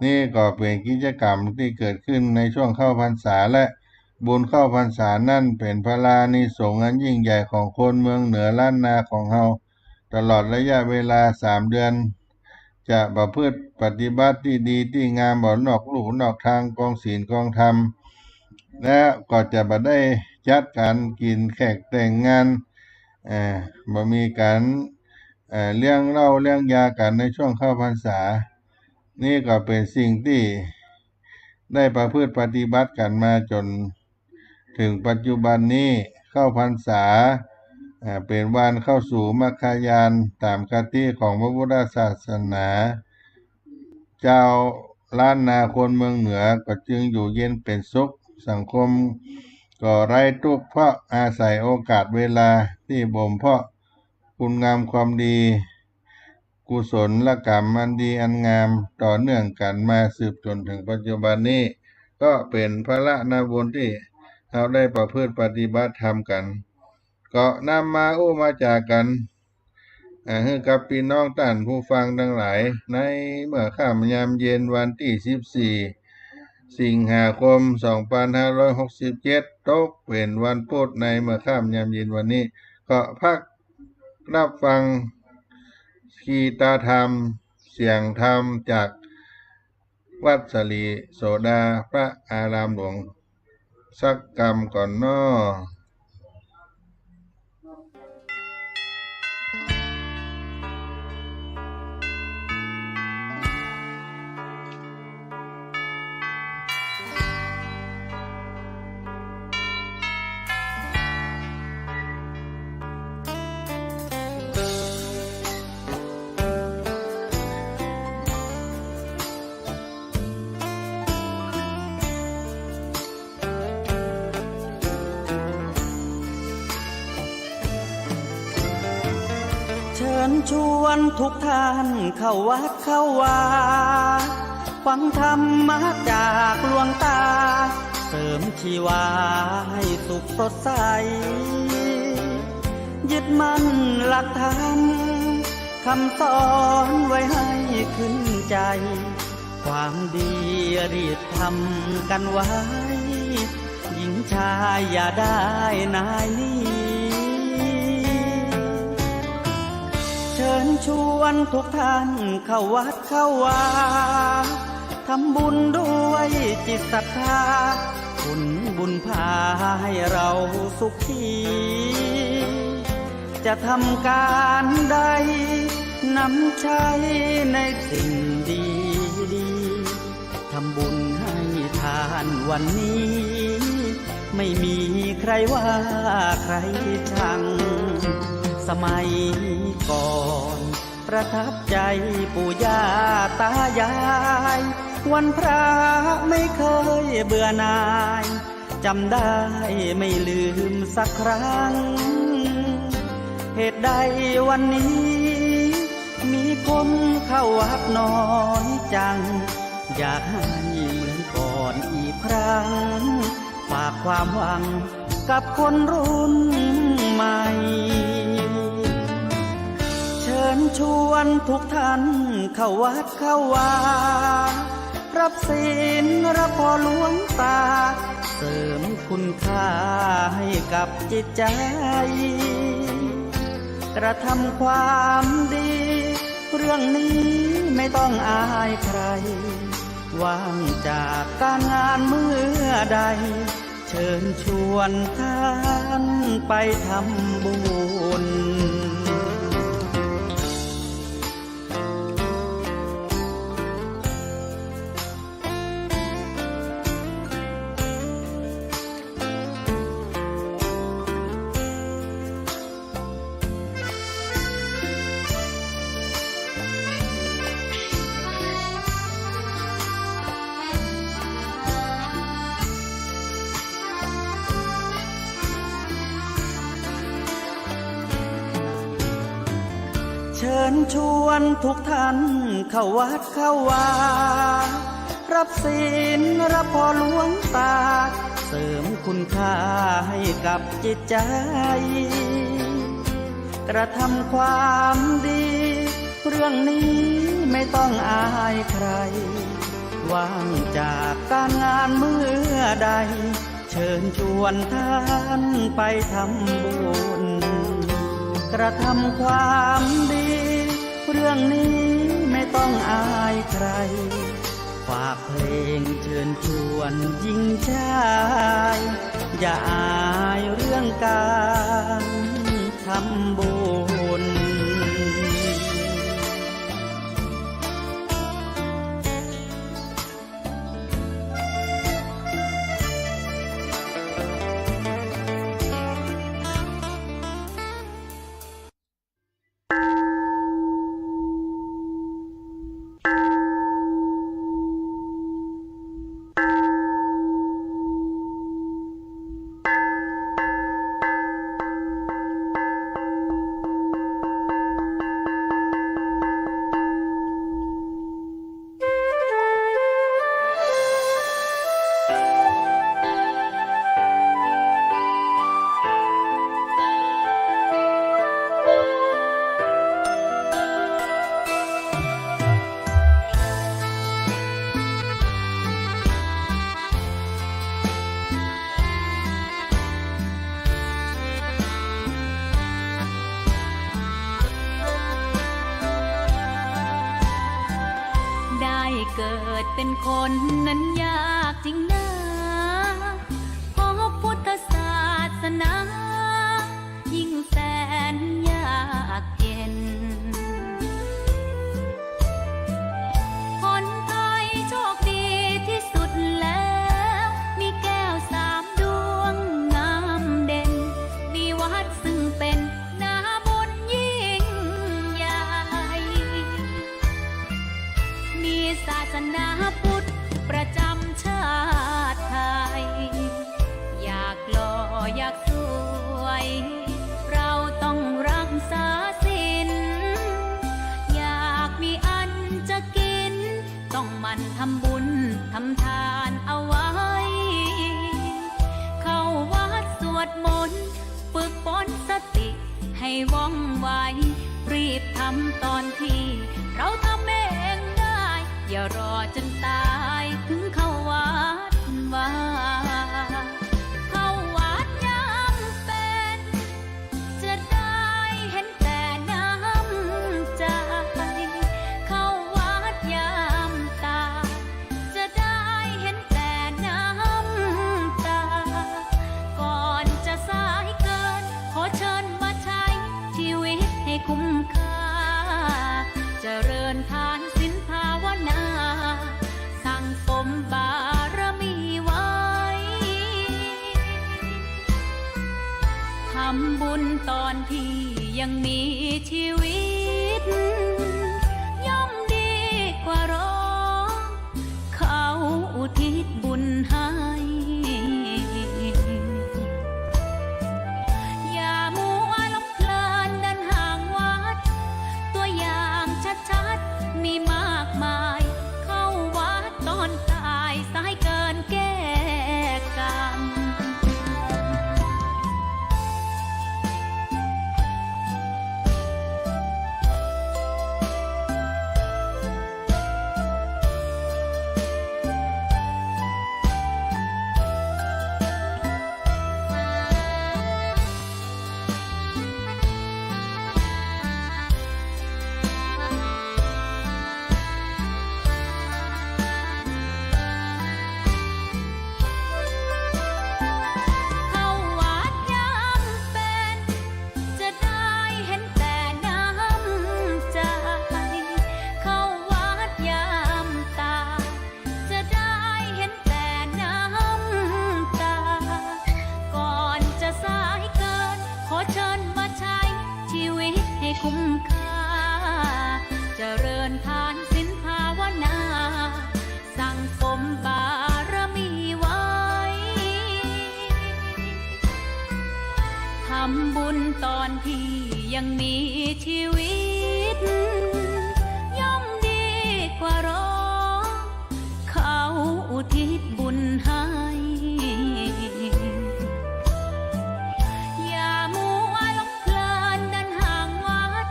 นี่ก็เป็นกิจกรรมที่เกิดขึ้นในช่วงเข้าพรรษาและบุญเข้าพรรษานั่นเป็นพลานิสงส์อันยิ่งใหญ่ของคนเมืองเหนือล้านนาของเฮาตลอดระยะเวลา3 เดือนจะประพฤติปฏิบัติที่ดีที่งามบ่นอกลู่นอกทางกองศีลกองธรรมและก็จะบ่ได้จัดการกินแขกแต่งงานบ่มีการเลี้ยงเหล้าเลี้ยงยากันในช่วงเข้าพรรษานี่ก็เป็นสิ่งที่ได้ประพฤติปฏิบัติกันมาจนถึงปัจจุบันนี้เข้าพรรษาเป็นวันเข้าสู่มรรคญาณตามคติของพระพุทธศาสนาเจ้าล้านนาคนเมืองเหนือก็จึงอยู่เย็นเป็นสุขสังคมก็ไร้ทุกข์เพราะอาศัยโอกาสเวลาที่บ่มเพาะคุณงามความดีกุศลกรรมอันดีอันงามต่อเนื่องกันมาสืบจนถึงปัจจุบันนี้ก็เป็นพระนาบุญที่เราได้ประพฤติปฏิบัติธรรมกันก็นำมามาจากกันให้กับพี่น้องท่านผู้ฟังทั้งหลายในเมื่อค่ำยามเย็นวันที่14สิงหาคม2567ตกเป็นวันพุธในเมื่อค่ำยามเย็นวันนี้ก็พักรับฟังคีตาธรรมเสียงธรรมจากวัดสลีโสดาพระอารามหลวงสักกรรมก่อนน้อเชิญชวนทุกท่านเข้าวัดเข้าวาฟังธรรมะจากหลวงตาเสริมชีวาให้สุขสดใสยึดมั่นหลักธรรมคำสอนไว้ให้ขึ้นใจความดีรีบทำกันไว้หญิงชายอย่าได้นายนี้เชิญชวนทุกท่านเข้าวัดเข้าวาทำบุญด้วยจิตศรัทธาผลบุญพาให้เราสุขีจะทำการใดนำใช้ในสิ่งดีดีทำบุญให้ทานวันนี้ไม่มีใครว่าใครชังสมัยก่อนประทับใจปู่ย่าตายายวันพระไม่เคยเบื่อหน่ายจำได้ไม่ลืมสักครั้งเหตุใดวันนี้มีคนเข้าวัดน้อยจังอยากให้เหมือนก่อนอีกครั้งฝากความหวังกับคนรุ่นใหม่เชิญชวนทุกท่านเข้าวัดเข้าวารับศีลรับพรหลวงตาเสริมคุณค่าให้กับจิตใจกระทำความดีเรื่องนี้ไม่ต้องอายใครว่างจากการงานเมื่อใดเชิญชวนท่านไปทำบุญ ชิญชวนทุกท่านเข้าวัดเข้าวารับศีลรับพรหลวงตาเสริมคุณค่าให้กับจิตใจ กระทำความดี เรื่องนี้ไม่ต้องอายใคร ว่างจากการงานเมื่อใด เชิญชวนท่านไปทำบุญ กระทำความดี เรื่องนี้ไม่ต้องอายใคร ฝากเพลงเชิญชวนหญิงชายอย่าอายเรื่องการทำบุญ เกิดเป็นคนนั้นยากจริงนะเพราะพุทธศาสนายิ่งแสนยากเย็นคนไทยโชคดีที่สุดแล้วมีแก้ว3 ดวงงามเด่นมีวัดซึ่งเป็นนาบุญยิ่งใหญ่มีศาสนาพุทธประจำชาติไทยอยากหล่ออยากสวยเราต้องรักษาศีลอยากมีอันจะกินต้องหมั่นทำบุญทำทานเอาไว้เข้าวัดสวดมนต์ฝึกฝนสติให้ว่องไวรีบทำตอนที่เราทำเองได้อย่ารอจนตายถึงเข้าวัดว่าเข้าวัดยามเป็นจะได้เห็นแต่น้ำใจเข้าวัดยามตายจะได้เห็นแต่น้ำตาก่อนจะสายเกินขอเชิญมาใช้ชีวิตให้คุ้มค่าเจริญทานศีลภาวนาสั่งสมบารมีไว้ทำบุญตอนที่ยังมีชีวิตย่อมดีกว่ารอเขาอุทิศบุญให้อย่ามัวหลงเพลินเดินห่างวัดตัวอย่างชัดๆมีมากมายเข้าวัดตอนตายสายเกินแก้กรรมคุ้มค่าเจริญทานศีลภาวนาสั่งสมบารมีไว้ท ำบุญตอนที่ยังมีชีวิตย่อมดีกว่ารอเขาอุทิศบุญให้ อย่ามัวหลงเพลินเดินห่างวัด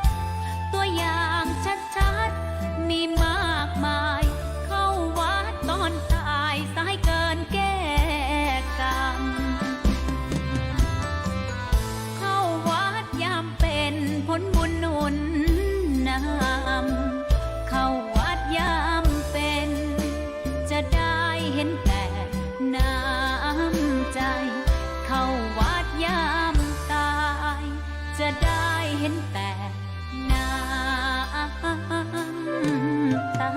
ตัวอย่างชัดๆมีมากมาย เข้าวัดตอนตายสายเกินแก้กรรม เข้าวัดยามเป็นผลบุญหนุนนำ เข้าวัดยามเป็นจะได้เห็นแต่น้ำใจ เข้าวัดยามตายจะได้เห็นแต่น้ำตา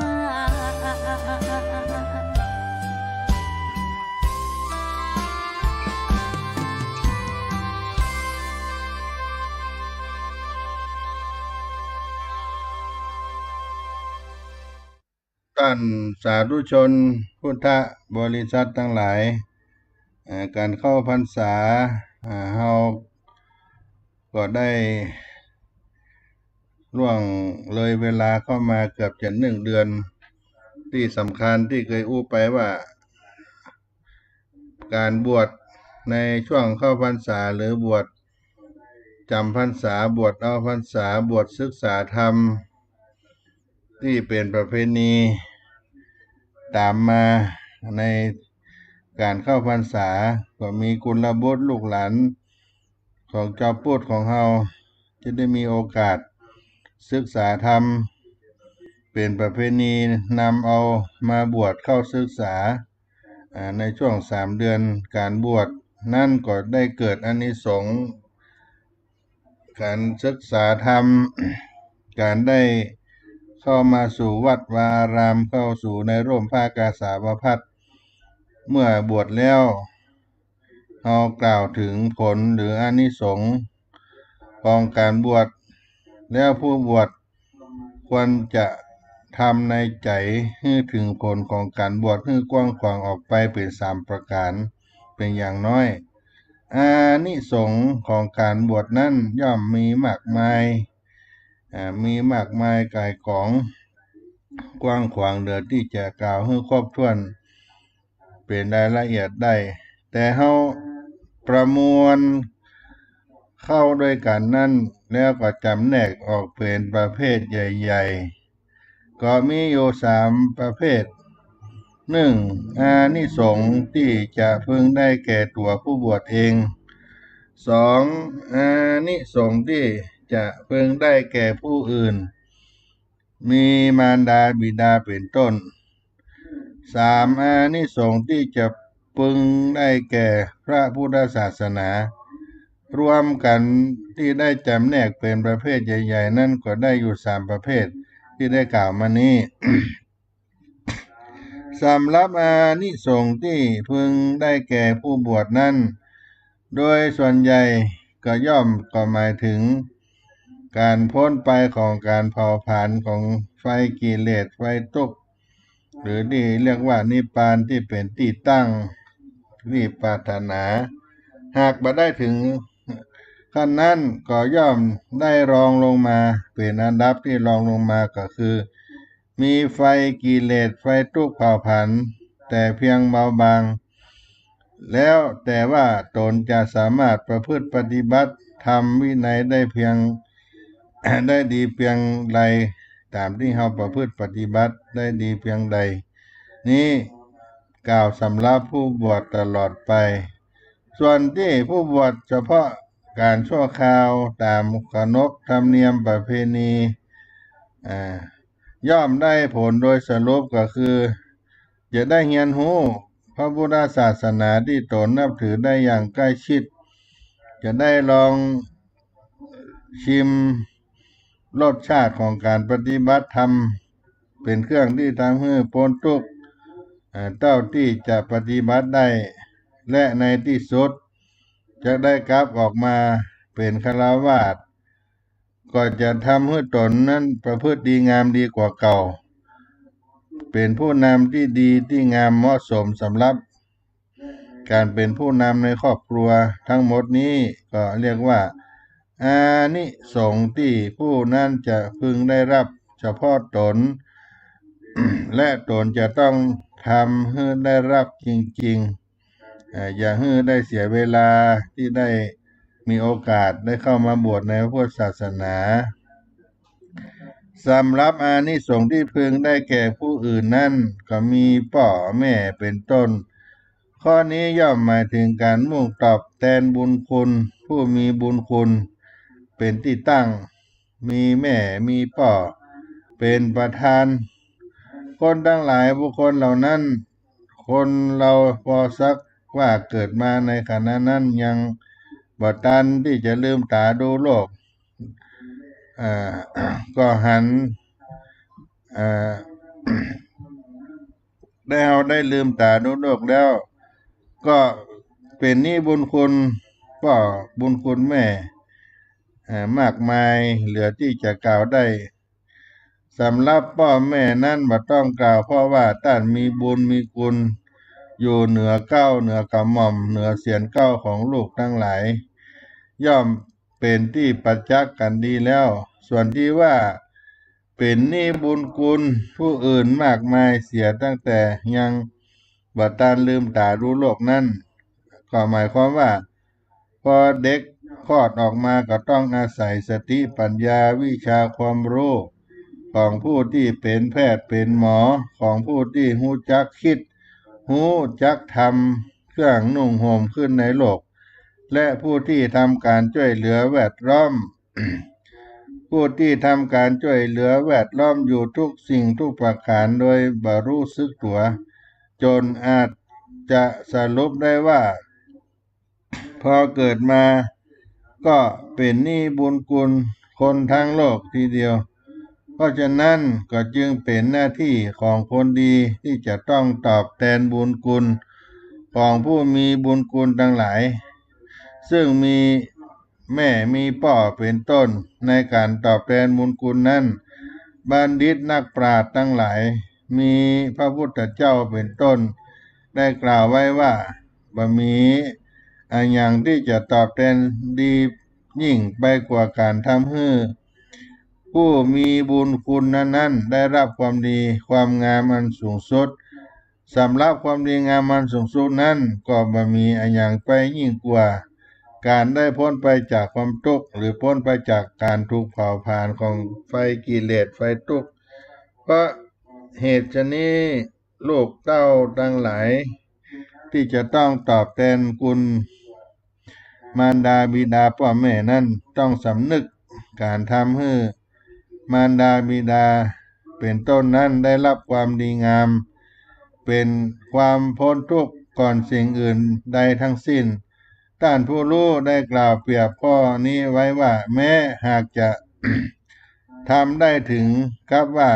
ท่านสาธุชนพุทธบริษัททั้งหลายการเข้าพรรษาเฮาก็ได้ล่วงเลยเวลาเข้ามาเกือบจะ1 เดือนที่สำคัญที่เคยอู้ไปว่าการบวชในช่วงเข้าพรรษาหรือบวชจำพรรษาบวชเอาพรรษาบวชศึกษาธรรมที่เป็นประเพณีตามมาในการเข้าพรรษาก็มีกุลบุตรลูกหลานของเจ้าพูดของเฮาจะได้มีโอกาสศึกษาธรรมเป็นประเพณีนำเอามาบวชเข้าศึกษาในช่วง3 เดือนการบวชนั่นก็ได้เกิดอานิสงส์การศึกษาธรรม การได้เข้ามาสู่วัดวาอารามเข้าสู่ในร่มผ้ากาสาวพัสเมื่อบวชแล้วเรากล่าวถึงผลหรืออานิสงส์ของการบวชแล้วผู้บวชควรจะทำในใจให้ถึงผลของการบวชให้กว้างขวางออกไปเป็น3 ประการเป็นอย่างน้อยอานิสงส์ของการบวชนั้นย่อมมีมากมายกายของกว้างขวางเดือที่จะกล่าวให้ครบถ้วนเป็นรายละเอียดได้แต่เฮาประมวลเข้าด้วยกันนั่นแล้วก็จำแนกออกเป็นประเภทใหญ่ๆก็มีอยู่3 ประเภท 1. อานิสงส์ที่จะพึงได้แก่ตัวผู้บวชเอง 2. อานิสงส์ที่จะพึงได้แก่ผู้อื่นมีมารดาบิดาเป็นต้น 3. อานิสงส์ที่จะพึงได้แก่พระพุทธศาสนารวมกันที่ได้จำแนกเป็นประเภทใหญ่ๆนั่นก็ได้อยู่3 ประเภทที่ได้กล่าวมานี้ สำหรับอานิสงส์ที่พึงได้แก่ผู้บวชนั้นโดยส่วนใหญ่ก็หมายถึงการพ้นไปของการเผาผลาญของไฟกิเลสไฟทุกข์หรือที่เรียกว่านิพพานที่เป็นที่ตั้งที่ปรารถนาหากบ่ได้ถึงขั้นนั้นก็ย่อมได้รองลงมาเป็นอันดับที่รองลงมาก็คือมีไฟกิเลสไฟทุกข์เผาผลาญแต่เพียงเบาบางแล้วแต่ว่าตนจะสามารถประพฤติปฏิบัติธรรมวินัยได้เพียง ได้ดีเพียงใดตามที่เราประพฤติปฏิบัติได้ดีเพียงใดนี้กล่าวสำหรับผู้บวชตลอดไปส่วนที่ผู้บวชเฉพาะการชั่วคราวตามขนบธรรมเนียมประเพณีย่อมได้ผลโดยสรุปก็คือจะได้เรียนรู้พระพุทธศาสนาที่ตนนับถือได้อย่างใกล้ชิดจะได้ลองชิมรสชาติของการปฏิบัติธรรมเป็นเครื่องที่ทำให้พ้นทุกข์เท่าที่จะปฏิบัติได้และในที่สุดจะได้กลับออกมาเป็นฆราวาสก็จะทำให้ตนนั้นประพฤติดีงามดีกว่าเก่าเป็นผู้นำที่ดีที่งามเหมาะสมสำหรับ การเป็นผู้นำในครอบครัวทั้งหมดนี้ก็เรียกว่าอานิสงส์ที่ผู้นั้นจะพึงได้รับเฉพาะตน และตนจะต้องทำให้ได้รับจริงๆอย่าให้ได้เสียเวลาที่ได้มีโอกาสได้เข้ามาบวชในพระพุทธศาสนาสำหรับอานิสงส์ที่พึงได้แก่ผู้อื่นนั่นก็มีพ่อแม่เป็นต้นข้อนี้ย่อมหมายถึงการมุ่งตอบแทนบุญคุณผู้มีบุญคุณเป็นที่ตั้งมีแม่มีพ่อเป็นประธานคนทั้งหลายบุคคลเหล่านั้นคนเราพอสักว่าเกิดมาในขณะนั้นยังบ่ทันที่จะลืมตาดูโลกก็หันได้ลืมตาดูโลกแล้วก็เป็นหนี้บุญคุณพ่อบุญคุณแม่มากมายเหลือที่จะกล่าวได้สำหรับพ่อแม่นั้นบ่ต้องกล่าวเพราะว่าท่านมีบุญมีคุณอยู่เหนือเก้าเหนือกระหม่อมเหนือเสียนเก้าของลูกทั้งหลายย่อมเป็นที่ประจักษ์กันดีแล้วส่วนที่ว่าเป็นหนี้บุญคุณผู้อื่นมากมายเสียตั้งแต่ยังบ่ทันลืมตาดูโลกนั้นก็หมายความว่าพอเด็กคลอดออกมาก็ต้องอาศัยสติปัญญาวิชาความรู้ของผู้ที่เป็นแพทย์เป็นหมอของผู้ที่รู้จักคิดรู้จักทำเครื่องนุ่งห่มขึ้นในโลกและผู้ที่ทำการช่วยเหลือแวดล้อม ผู้ที่ทำการช่วยเหลือแวดล้อมอยู่ทุกสิ่งทุกประการโดยบ่รู้สึกตัวจนอาจจะสรุปได้ว่าพอเกิดมาก็เป็นหนี้บุญคุณคนทั้งโลกทีเดียวเพราะฉะนั้นก็จึงเป็นหน้าที่ของคนดีที่จะต้องตอบแทนบุญคุณของผู้มีบุญคุณทั้งหลายซึ่งมีแม่มีพ่อเป็นต้นในการตอบแทนบุญคุณนั้นบัณฑิตนักปราชญ์ทั้งหลายมีพระพุทธเจ้าเป็นต้นได้กล่าวไว้ว่าบ่มีอย่างที่จะตอบแทนดียิ่งไปกว่าการทำให้ผู้มีบุญคุณนั้นได้รับความดีความงามอันสูงสุดสำหรับความดีงามอันสูงสุดนั้นก็บ่มีอย่างไปยิ่งกว่าการได้พ้นไปจากความทุกข์หรือพ้นไปจากการถูกเผาผลาญของไฟกิเลสไฟทุกข์เพราะเหตุฉะนี้ลูกเต้าทั้งหลายที่จะต้องตอบแทนคุณมารดาบิดาพ่อแม่นั้นต้องสำนึกการทำให้มารดาบิดาเป็นต้นนั้นได้รับความดีงามเป็นความพ้นทุกข์ก่อนสิ่งอื่นใดทั้งสิ้นท่านผู้รู้ได้กล่าวเปรียบข้อนี้ไว้ว่าแม้หากจะ ทำได้ถึงกับว่า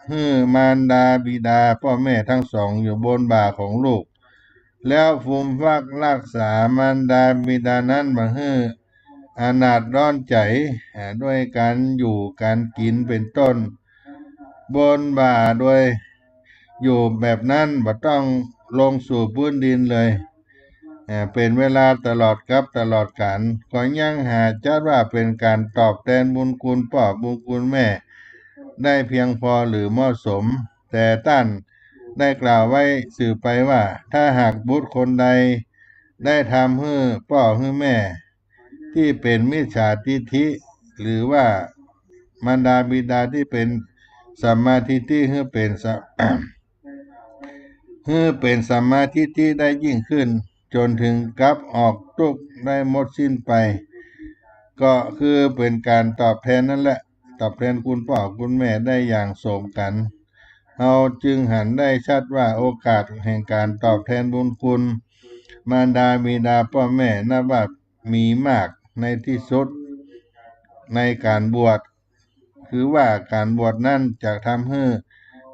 ฮือมารดาบิดาพ่อแม่ทั้งสองอยู่บนบ่าของลูกแล้วฟูมฟักรักษามารดาบิดานั้นบ่ฮืออนาถร้อนใจด้วยการอยู่การกินเป็นต้นบนบ่าโดยอยู่แบบนั้นบ่ต้องลงสู่พื้นดินเลยเป็นเวลาตลอดกับตลอดกาลก็ยังหาจัดว่าเป็นการตอบแทนบุญคุณพ่อบุญคุณแม่ได้เพียงพอหรือเหมาะสมแต่ท่านได้กล่าวไว้สืบไปว่าถ้าหากบุตรคนใดได้ทำให้พ่อให้แม่ที่เป็นมิจฉาทิฏฐิหรือว่ามารดาบิดาที่เป็นสัมมาทิฏฐิให้เป็นสัมมาทิฏฐิได้ยิ่งขึ้นจนถึงกับออกทุกข์ได้หมดสิ้นไปก็คือเป็นการตอบแทนนั่นแหละตอบแทนคุณพ่อคุณแม่ได้อย่างสมกันเราจึงหันได้ชัดว่าโอกาสแห่งการตอบแทนบุญคุณมารดาบิดาพ่อแม่นับว่ามีมากในที่สุดในการบวชคือว่าการบวชนั้นจะทำให้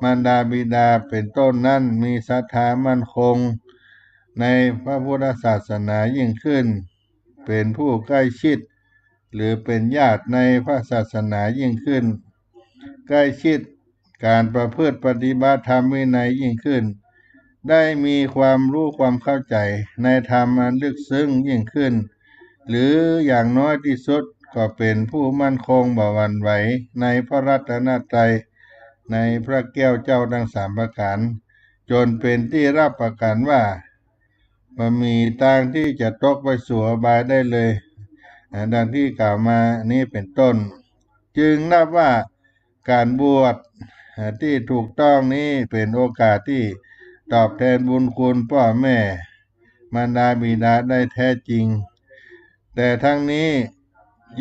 มารดาบิดาเป็นต้นนั้นมีศรัทธามั่นคงในพระพุทธศาสนายิ่งขึ้นเป็นผู้ใกล้ชิดหรือเป็นญาติในพระศาสนายิ่งขึ้นใกล้ชิดการประพฤติปฏิบัติธรรมวินัยยิ่งขึ้น ได้มีความรู้ความเข้าใจในธรรมอันลึกซึ้งยิ่งขึ้นหรืออย่างน้อยที่สุดก็เป็นผู้มั่นคงบ่หวั่นไหวในพระรัตนตรัยในพระแก้วเจ้าทั้งสามประการจนเป็นที่รับประกันว่ามันมีทางที่จะตกไปสู่อบายได้เลยดังที่กล่าวมานี้เป็นต้นจึงนับว่าการบวชที่ถูกต้องนี้เป็นโอกาสที่ตอบแทนบุญคุณพ่อแม่มารดาบิดาได้แท้จริงแต่ทั้งนี้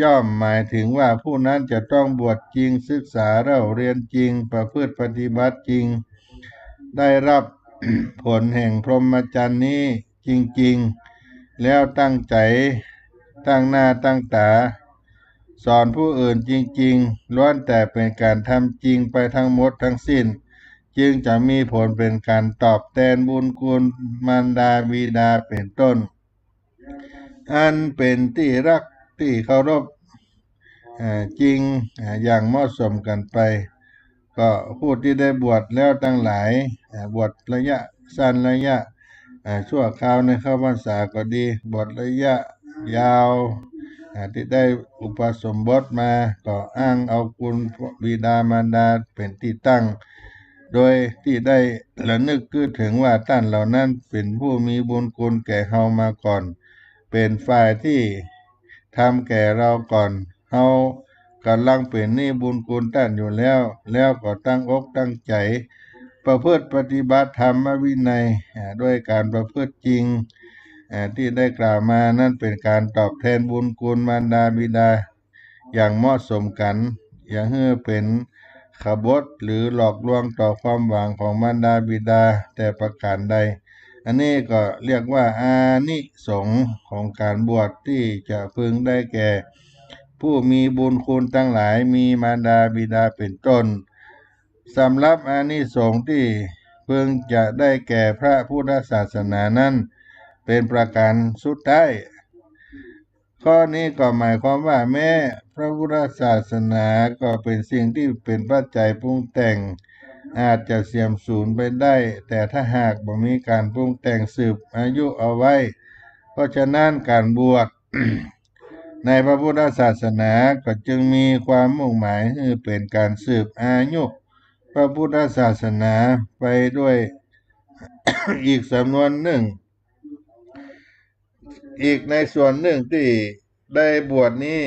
ย่อมหมายถึงว่าผู้นั้นจะต้องบวชจริงศึกษาเล่าเรียนจริงประพฤติปฏิบัติจริงได้รับ ผลแห่งพรหมจรรย์นี้จริงๆแล้วตั้งใจตั้งหน้าตั้งตาสอนผู้อื่นจริงๆล้วนแต่เป็นการทำจริงไปทั้งหมดทั้งสิ้นจึงจะมีผลเป็นการตอบแทนบุญคุณมารดาบิดาเป็นต้นอันเป็นที่รักที่เคารพจริงอย่างเหมาะสมกันไปก็ผู้ที่ได้บวชแล้วตั้งหลายบวชระยะสั้นระยะชั่วคราวในเข้าพรรษาก็ดีบวชระยะยาวที่ได้อุปสมบทมาก็อ้างเอาคุณบิดามารดาเป็นที่ตั้งโดยที่ได้ระลึกถึงว่าท่านเหล่านั้นเป็นผู้มีบุญคุณแก่เฮามาก่อนเป็นฝ่ายที่ทำแก่เราก่อนเฮากำลังเป็นหนี้บุญคุณท่านอยู่แล้วก็ตั้งอกตั้งใจประพฤติปฏิบัติธรรมวินัยด้วยการประพฤติจริงที่ได้กล่าวมานั่นเป็นการตอบแทนบุญคุณมารดาบิดาอย่างเหมาะสมกันอย่าให้เป็นขบฏหรือหลอกลวงต่อความหวังของมารดาบิดาแต่ประการใดอันนี้ก็เรียกว่าอานิสงส์ของการบวชที่จะพึงได้แก่ผู้มีบุญคุณทั้งหลายมีมารดาบิดาเป็นต้นสำหรับอานิสงส์ที่พึงจะได้แก่พระพุทธศาสนานั้นเป็นประการสุดท้ายข้อนี้ก็หมายความว่าแม้พระพุทธศาสนาก็เป็นสิ่งที่เป็นปัจจัยปรุงแต่งอาจจะเสื่อมสูญไปได้แต่ถ้าหากบ่มีการปรุงแต่งสืบอายุเอาไว้เพราะฉะนั้นการบวช ในพระพุทธศาสนาก็จึงมีความมุ่งหมายคือเป็นการสืบอายุพระพุทธศาสนาไปด้วย อีกสำนวนหนึ่งอีกในส่วนหนึ่งที่ได้บวชนี้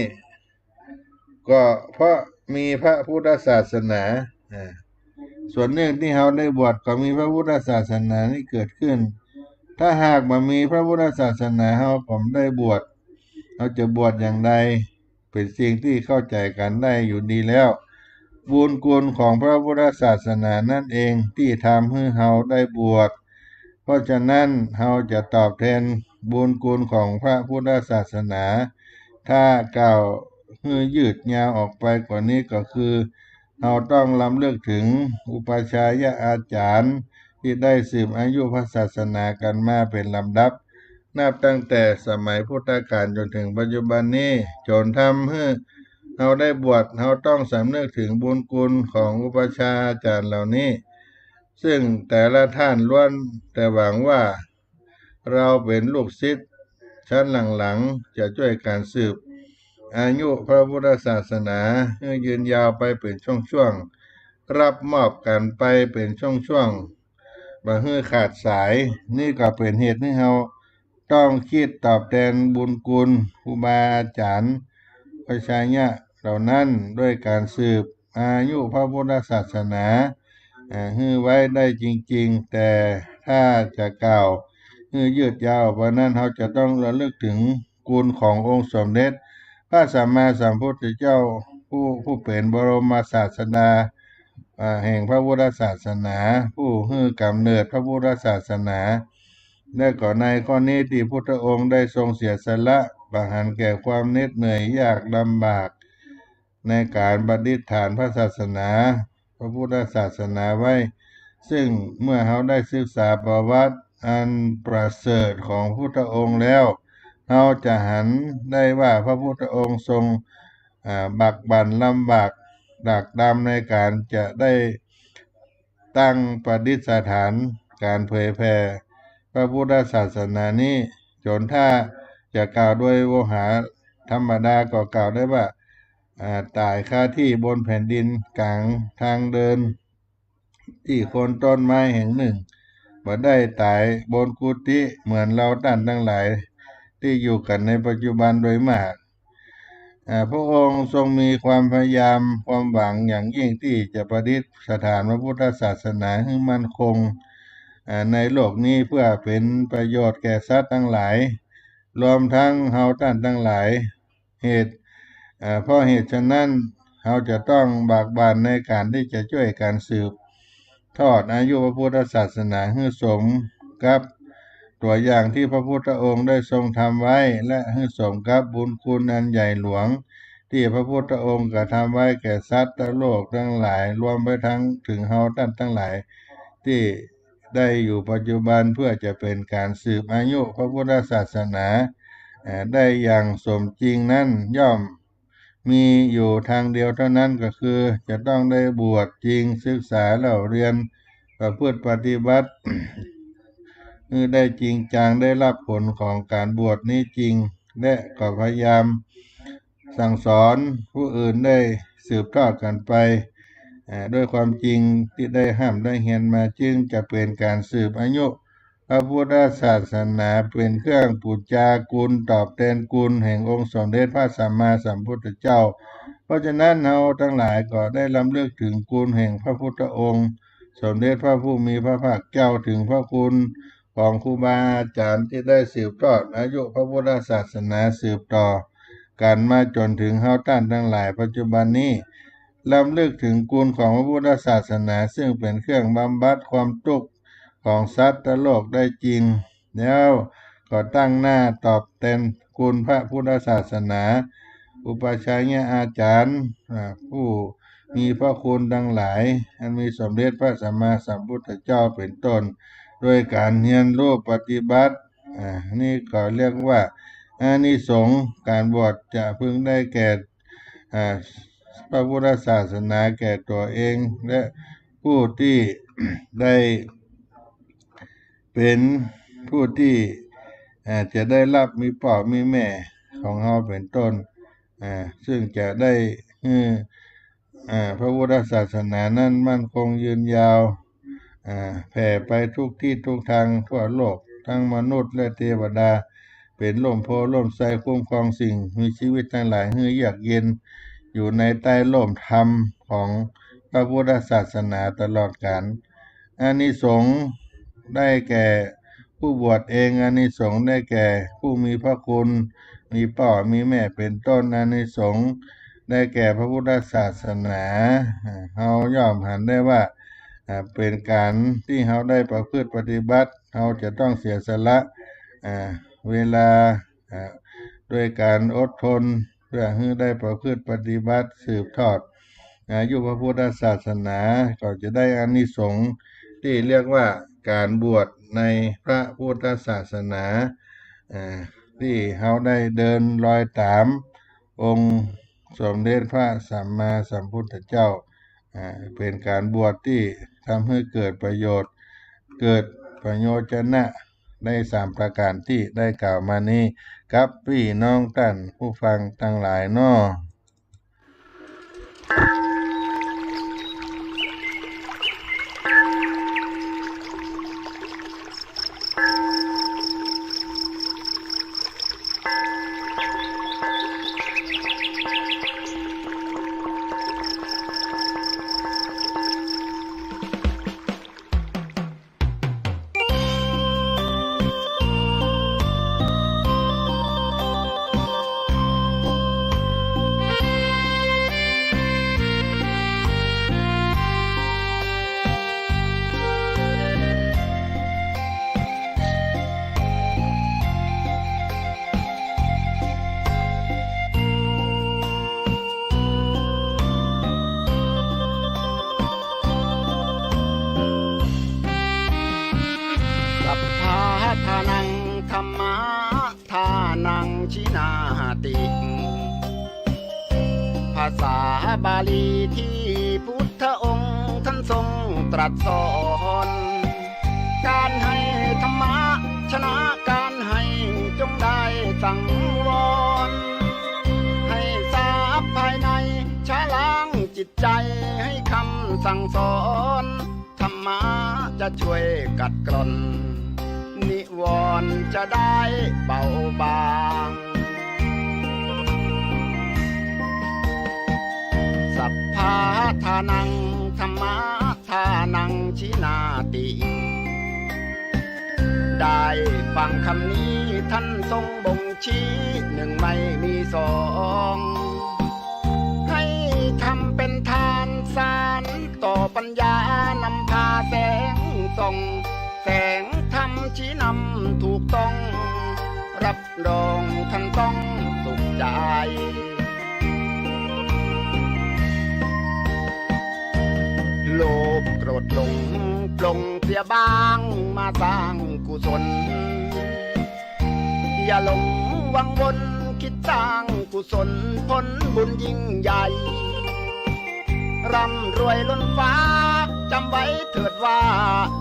ก็เพราะมีพระพุทธศาสนาส่วนหนึ่งที่เราได้บวชก็มีพระพุทธศาสนานี้เกิดขึ้นถ้าหากมามีพระพุทธศาสนาเราผมได้บวชเราจะบวชอย่างไรเป็นสิ่งที่เข้าใจกันได้อยู่ดีแล้วบุญคุณของพระพุทธศาสนานั่นเองที่ทำให้เราได้บวชเพราะฉะนั้นเราจะตอบแทนบุญคุณของพระพุทธศาสนาถ้ากล่าวให้ยืดยาวออกไปกว่านี้ก็คือเราต้องรำลึกถึงอุปชายอาจารย์ที่ได้สืบอายุพระศาสนากันมาเป็นลำดับนับตั้งแต่สมัยพุทธกาลจนถึงปัจจุบันนี้จนทำให้เราได้บวชเราต้องสำนึกถึงบุญคุณของอุปชาอาจารย์เหล่านี้ซึ่งแต่ละท่านล้วนแต่หวังว่าเราเป็นลูกศิษย์ชั้นหลังๆจะช่วยการสืบอายุพระพุทธศาสนาให้ยืนยาวไปเป็นช่วงๆรับมอบกันไปเป็นช่วงๆบ่ให้ขาดสายนี่ก็เป็นเหตุให้เราต้องคิดตอบแทนบุญคุณครูบาอาจารย์ประชายะเหล่านั้นด้วยการสืบอายุพระพุทธศาสนาให้ไว้ได้จริงๆแต่ถ้าจะกล่าวให้ยืดยาวเพราะนั้นเราจะต้องระลึกถึงคุณขององค์สมเด็จพระสัมมาสัมพุทธเจ้าผู้เป็นบรมศาสดาแห่งพระพุทธศาสนาผู้ให้กำเนิดพระพุทธศาสนาและก็ในข้อนี้ที่พุทธองค์ได้ทรงเสียสละบังหันแก่ความเหน็ดเหนื่อยยากลำบากในการปฏิฐานพระศาสนาพระพุทธศาสนาไว้ซึ่งเมื่อเขาได้ศึกษาประวัติอันประเสริฐของพุทธองค์แล้วเราจะหันได้ว่าพระพุทธองค์ทรงบักบั่นลำบากดักดำในการจะได้ตั้งประดิษฐาน การเผยแผ่พระพุทธศาสนานี้จนถ้าจะกล่าวด้วยโวหารธรรมดาก็กล่าวได้ว่าตายคาที่บนแผ่นดินกลางทางเดินที่โคนต้นไม้แห่งหนึ่งบ่ได้ตายบนกุฏิเหมือนเราท่านทั้งหลายที่อยู่กันในปัจจุบันโดยมากพระองค์ทรงมีความพยายามความหวังอย่างยิ่งที่จะประดิษฐานพระพุทธศาสนาให้มั่นคงในโลกนี้เพื่อเป็นประโยชน์แก่สัตว์ทั้งหลายรวมทั้งเฮาท่านทั้งหลายเพราะเหตุฉะนั้นเราจะต้องบากบั่นในการที่จะช่วยการสืบทอดอายุพระพุทธศาสนาให้สมกับตัวอย่างที่พระพุทธองค์ได้ทรงทำไว้และให้สมกับบุญคุณอันใหญ่หลวงที่พระพุทธองค์กระทำไว้แก่สัตว์โลกทั้งหลายรวมไปทั้งถึงเฮาท่านทั้งหลายที่ได้อยู่ปัจจุบันเพื่อจะเป็นการสืบอายุพระพุทธศาสนาได้อย่างสมจริงนั้นย่อมมีอยู่ทางเดียวเท่านั้นก็คือจะต้องได้บวชจริงศึกษาแล้วเรียนประพฤติปฏิบัติ ได้จริงจังได้รับผลของการบวชนี้จริงและก็พยายามสั่งสอนผู้อื่นได้สืบทอดกันไปด้วยความจริงที่ได้ห้ามได้เห็นมาจึงจะเป็นการสืบอายุพระพุทธศาสนาเป็นเครื่องปูชาคุณตอบแทนคุณแห่งองค์สมเด็จพระสัมมาสัมพุทธเจ้าเพราะฉะนั้นเราทั้งหลายก็ได้รำลึกถึงคุณแห่งพระพุทธองค์สมเด็จพระผู้มีพระภาคเจ้าถึงพระคุณของครูบาอาจารย์ที่ได้สืบทอดอายุพระพุทธศาสนาสืบต่อกันมาจนถึงเฮาท่านทั้งหลายปัจจุบันนี้รำลึกถึงคุณของพระพุทธศาสนาซึ่งเป็นเครื่องบำบัดความทุกข์ของสัตว์โลกได้จริงแล้วก็ตั้งหน้าตอบแทนคุณพระพุทธศาสนาอุปชัยอาจารย์ผู้มีพระคุณทั้งหลายอันมีสมเด็จพระสัมมาสัมพุทธเจ้าเป็นต้นด้วยการเรียนรู้ปฏิบัตินี่ก็เรียกว่าอานิสงส์การบวชจะพึงได้แก่พระพุทธศาสนาแก่ตัวเองและผู้ที่ ได้เป็นผู้ที่จะได้รับมีพ่อมีแม่ของเราเป็นต้นซึ่งจะได้พระพุทธศาสนานั้นมั่นคงยืนยาวแผ่ไปทุกที่ทุกทางทั่วโลกทั้งมนุษย์และเทวดาเป็นร่มโพล่มไทรคุ้มครองสิ่งมีชีวิตทั้งหลายให้เยือกเย็นอยู่ในใต้ร่มธรรมของพระพุทธศาสนาตลอดกาลอานิสงส์ได้แก่ผู้บวชเองอานิสงส์ได้แก่ผู้มีพระคุณมีพ่อมีแม่เป็นต้นอานิสงส์ได้แก่พระพุทธศาสนาเราย่อมหันได้ว่าเป็นการที่เราได้ประพฤติปฏิบัติเราจะต้องเสียสละเวลาด้วยการอดทนเพื่อให้ได้ประพฤติปฏิบัติสืบทอดอายุพระพุทธศาสนาก็จะได้อานิสงส์ที่เรียกว่าการบวชในพระพุทธศาสนาที่เราได้เดินรอยตามองค์สมเด็จพระสัมมาสัมพุทธเจ้าเป็นการบวชที่ทำให้เกิดประโยชน์เกิดประโยชนะใน3ประการที่ได้กล่าวมานี้กับพี่น้องท่านผู้ฟังทั้งหลายน้อทานังธรรมะทานังชินาติภาษาบาลีที่พุทธองค์ท่านทรงตรัสสอนก ชนะการให้จงได้สั่งวรให้ทราบภายในชะล้างจิตใจให้คำสั่งสอนธรรมะจะช่วยกัดกร่อนนิวรณ์จะได้เบาบางสัพพะทานังธรรมะทานังชินาติได้ฟังคำนี้ท่านทรงบ่งชี้หนึ่งไม่มีสองให้ทำเป็นทานสารต่อปัญญานำพาแสงส่องแสงธรรมชี้นำถูกต้องรับรองท่านต้องสุขใจโลภโกรธหลงปลงเสียบ้างมาสร้างกุศลอย่าหลงวังวนคิดสร้างกุศลผลบุญยิ่งใหญ่ร่ำรวยล้นฟ้าจำไว้เถิดว่า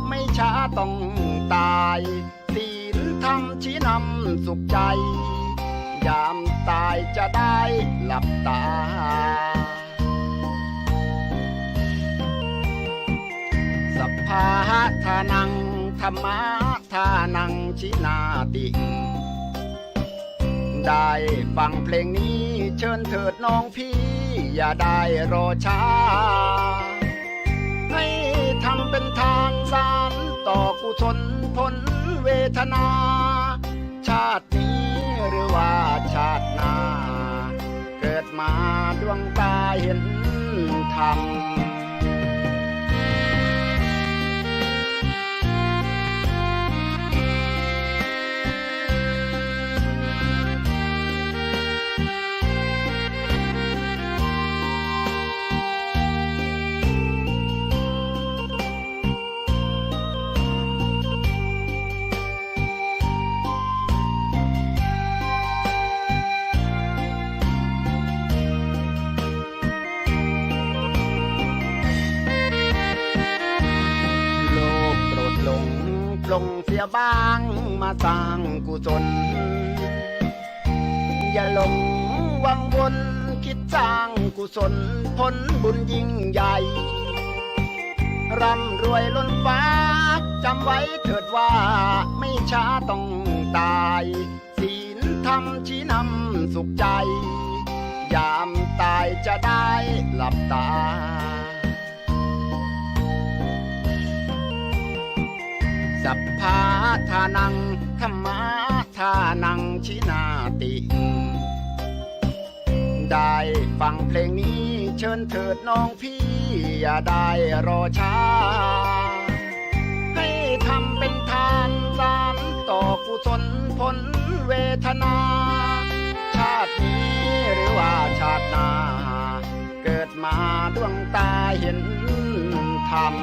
ไม่ช้าต้องตายศีลธรรมชี้นำสุขใจยามตายจะได้หลับตาสัพพะทานังธรรมะทานังชินาติได้ฟังเพลงนี้เชิญเถิดน้องพี่อย่าได้รอช้าให้ทำเป็นทานสารต่อกุศลผลเวทนาชาตินี้หรือว่าชาติหน้าเกิดมาดวงตาเห็นธรรมลงเสียบ้างมาสร้างกุศลอย่าหลงวังวนคิดสร้างกุศลผลบุญยิ่งใหญ่ร่ำรวยล้นฟ้าจำไว้เถิดว่าไม่ช้าต้องตายศีลธรรมชี้นำสุขใจยามตายจะได้หลับตาสัพพะทานังธรรมะทานังชินาติได้ฟังเพลงนี้เชิญเถิดน้องพี่อย่าได้รอช้าให้ทำเป็นทานสารต่อกุศลผลเวทนาชาตินี้หรือว่าชาติหน้าเกิดมาดวงตาเห็นธรรม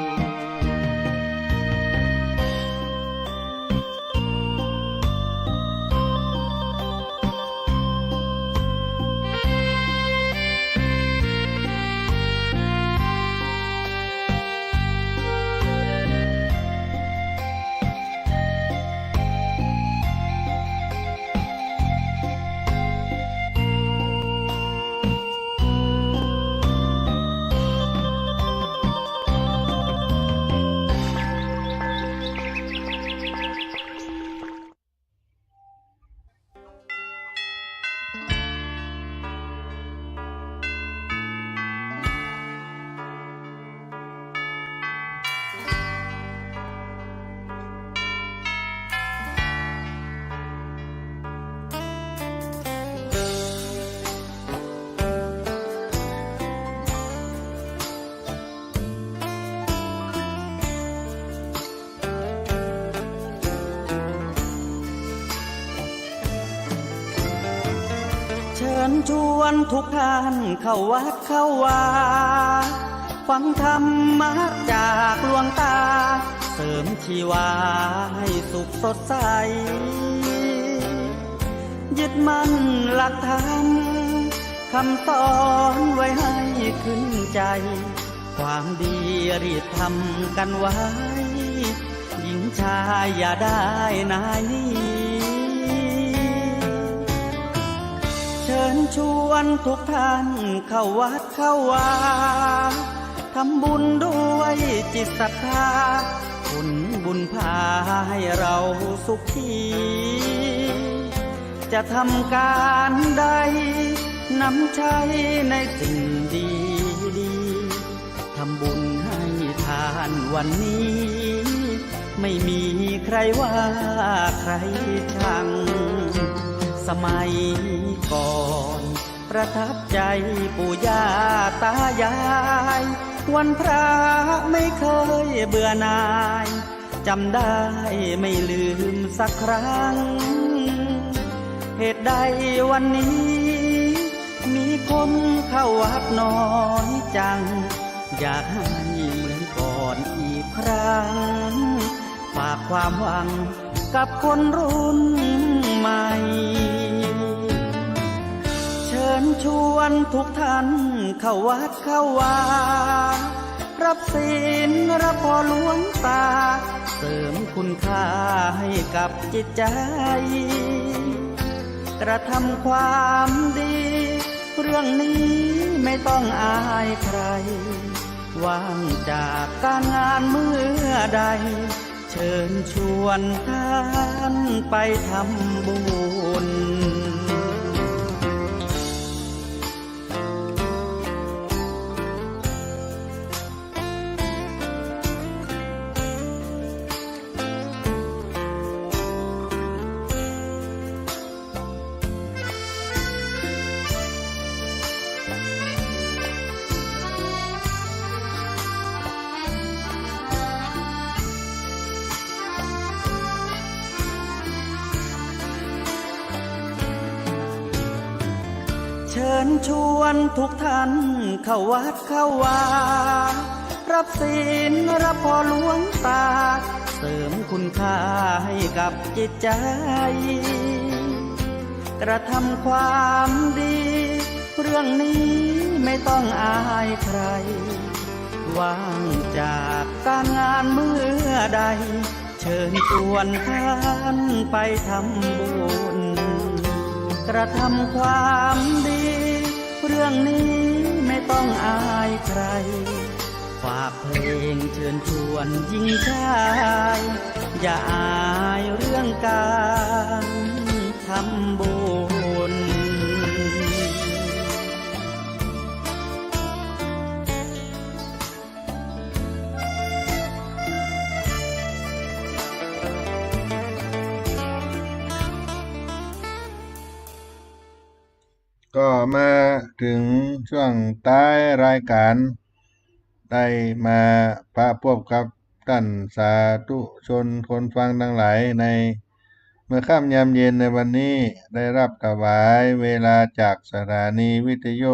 เชิญชวนทุกท่านเข้าวัดเข้าวาฟังธรรมะจากหลวงตาเสริมชีวาให้สุขสดใสยึดมั่นหลักธรรมคำสอนไว้ให้ขึ้นใจความดีรีบทำกันไว้หญิง ชายอย่าได้นายนี้เชิญชวนทุกท่านเข้าวัดเข้าวาทำบุญด้วยจิตศรัทธาผลบุญพาให้เราสุขีจะทำการใดนำใช้ในสิ่งดีดีทำบุญให้ทานวันนี้ ไม่มีใครว่าใครชังสมัยก่อนประทับใจปู่ย่าตายายวันพระไม่เคยเบื่อหน่ายจำได้ไม่ลืมสักครั้งเหตุใดวันนี้มีคนเข้าวัดน้อยจังอยากให้เหมือนก่อนอีกครั้งฝากความหวังกับคนรุ่นใหม่เชิญชวนทุกท่านเข้าวัดเข้าวารับศีลรับพรหลวงตาเสริมคุณค่าให้กับจิตใจกระทำความดีเรื่องนี้ไม่ต้องอายใครว่างจากการงานเมื่อใดเชิญชวนท่านไปทำบุญเชิญชวนทุกท่านเข้าวัดเข้าวารับศีลรับพรหลวงตาเสริมคุณค่าให้กับจิตใจกระทำความดีเรื่องนี้ไม่ต้องอายใครว่างจากการงานเมื่อใดเชิญชวนท่านไปทำบุญกระทำความดีเรื่องนี้ไม่ต้องอายใครฝากเพลงเชิญชวนหญิงชายอย่าอายเรื่องการทำบุญก็มาถึงช่วงท้ายรายการได้มาพบกับท่านสาธุชนคนฟังทั้งหลายในเมื่อค่ำยามเย็นในวันนี้ได้รับถวายเวลาจากสถานีวิทยุ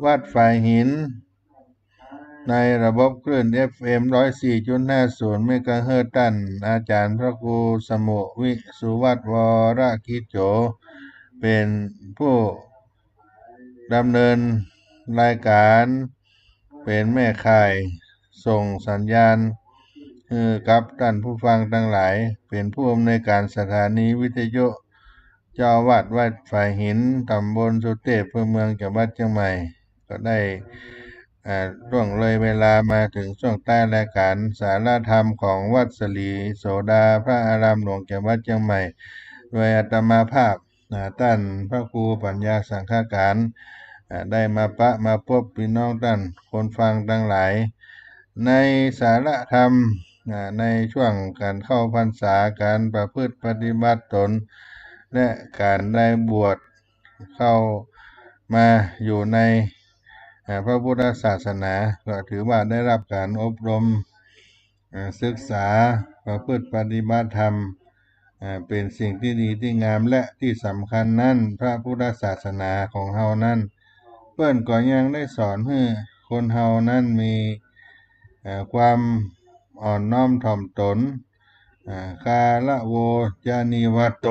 วัดฝ่ายหินในระบบคลื่น FM 104.50 เมกะเฮิรตซ์ท่านอาจารย์พระครูสมุวิสุวัฒน์วรกิจโจเป็นผู้ดำเนินรายการเป็นแม่ข่ายส่งสัญญาณกับท่านผู้ฟังทั้งหลายเป็นผู้อำนวยการสถานีวิทยุเจ้าอาวาสวัดฝ่ายหินตำบลสุเทพอำเภอเมืองจังหวัดเชียงใหม่ก็ได้ล่วงเลยเวลามาถึงช่วงใต้รายการสาระธรรมของวัดสลีโสดาพระอารามหลวงจังหวัดเชียงใหม่โดยอาตมาภาพท่านพระครูปัญญาสังฆการได้มาพบพี่น้องท่านคนฟังทั้งหลายในสาระธรรมในช่วงการเข้าพรรษาการประพฤติปฏิบัติตนและการได้บวชเข้ามาอยู่ในพระพุทธศาสนาก็ถือว่าได้รับการอบรมศึกษาประพฤติปฏิบัติธรรมเป็นสิ่งที่ดีที่งามและที่สำคัญนั้นพระพุทธศาสนาของเฮานั้นเพิ่นก็ยังได้สอนให้คนเฮานั้นมีความอ่อนน้อมถ่อมตนคาละโวจานิวัตโต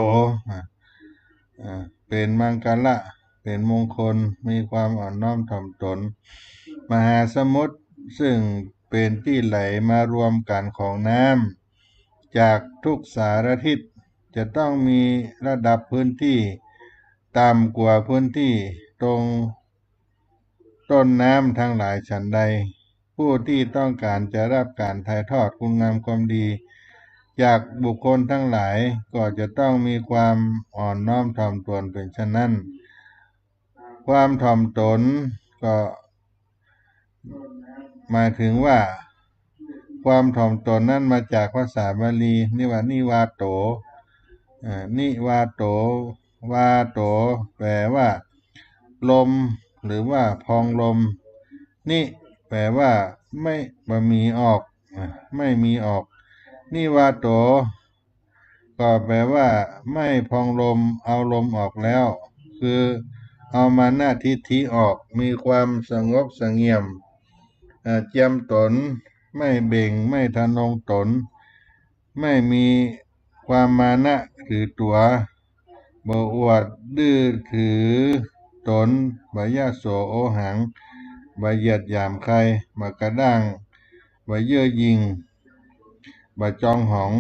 เป็นมังคละเป็นมงคลมีความอ่อนน้อมถ่อมตนมหาสมุทรซึ่งเป็นที่ไหลมารวมกันของน้ จากทุกสารทิศจะต้องมีระดับพื้นที่ต่ำกว่าพื้นที่ตรงต้นน้ำทั้งหลายฉันใดผู้ที่ต้องการจะรับการถ่ายทอดคุณงามความดีจากบุคคลทั้งหลายก็จะต้องมีความอ่อนน้อมถ่อมตนเป็นฉะนั้นความถ่อมตนก็หมายถึงว่าความถ่อมตนนั้นมาจากภาษาบาลีนิวาโตนิวาโตวาโตแปลว่าลมหรือว่าพองลมนิแปลว่าไม่มีออกไม่มีออกนิวาโตก็แปลว่าไม่พองลมเอาลมออกแล้วคือเอามานาทิฏฐิออกมีความสงบเสงี่ยมเจียมตนไม่เบ่งไม่ทะนงตนไม่มีความมานะถือตัวบ่อวดดื้อถือตนบ่ยะโสโอหังบ่เหยียดหยามใครบ่กระด้างบ่เย่อหยิ่งบ่จองหอง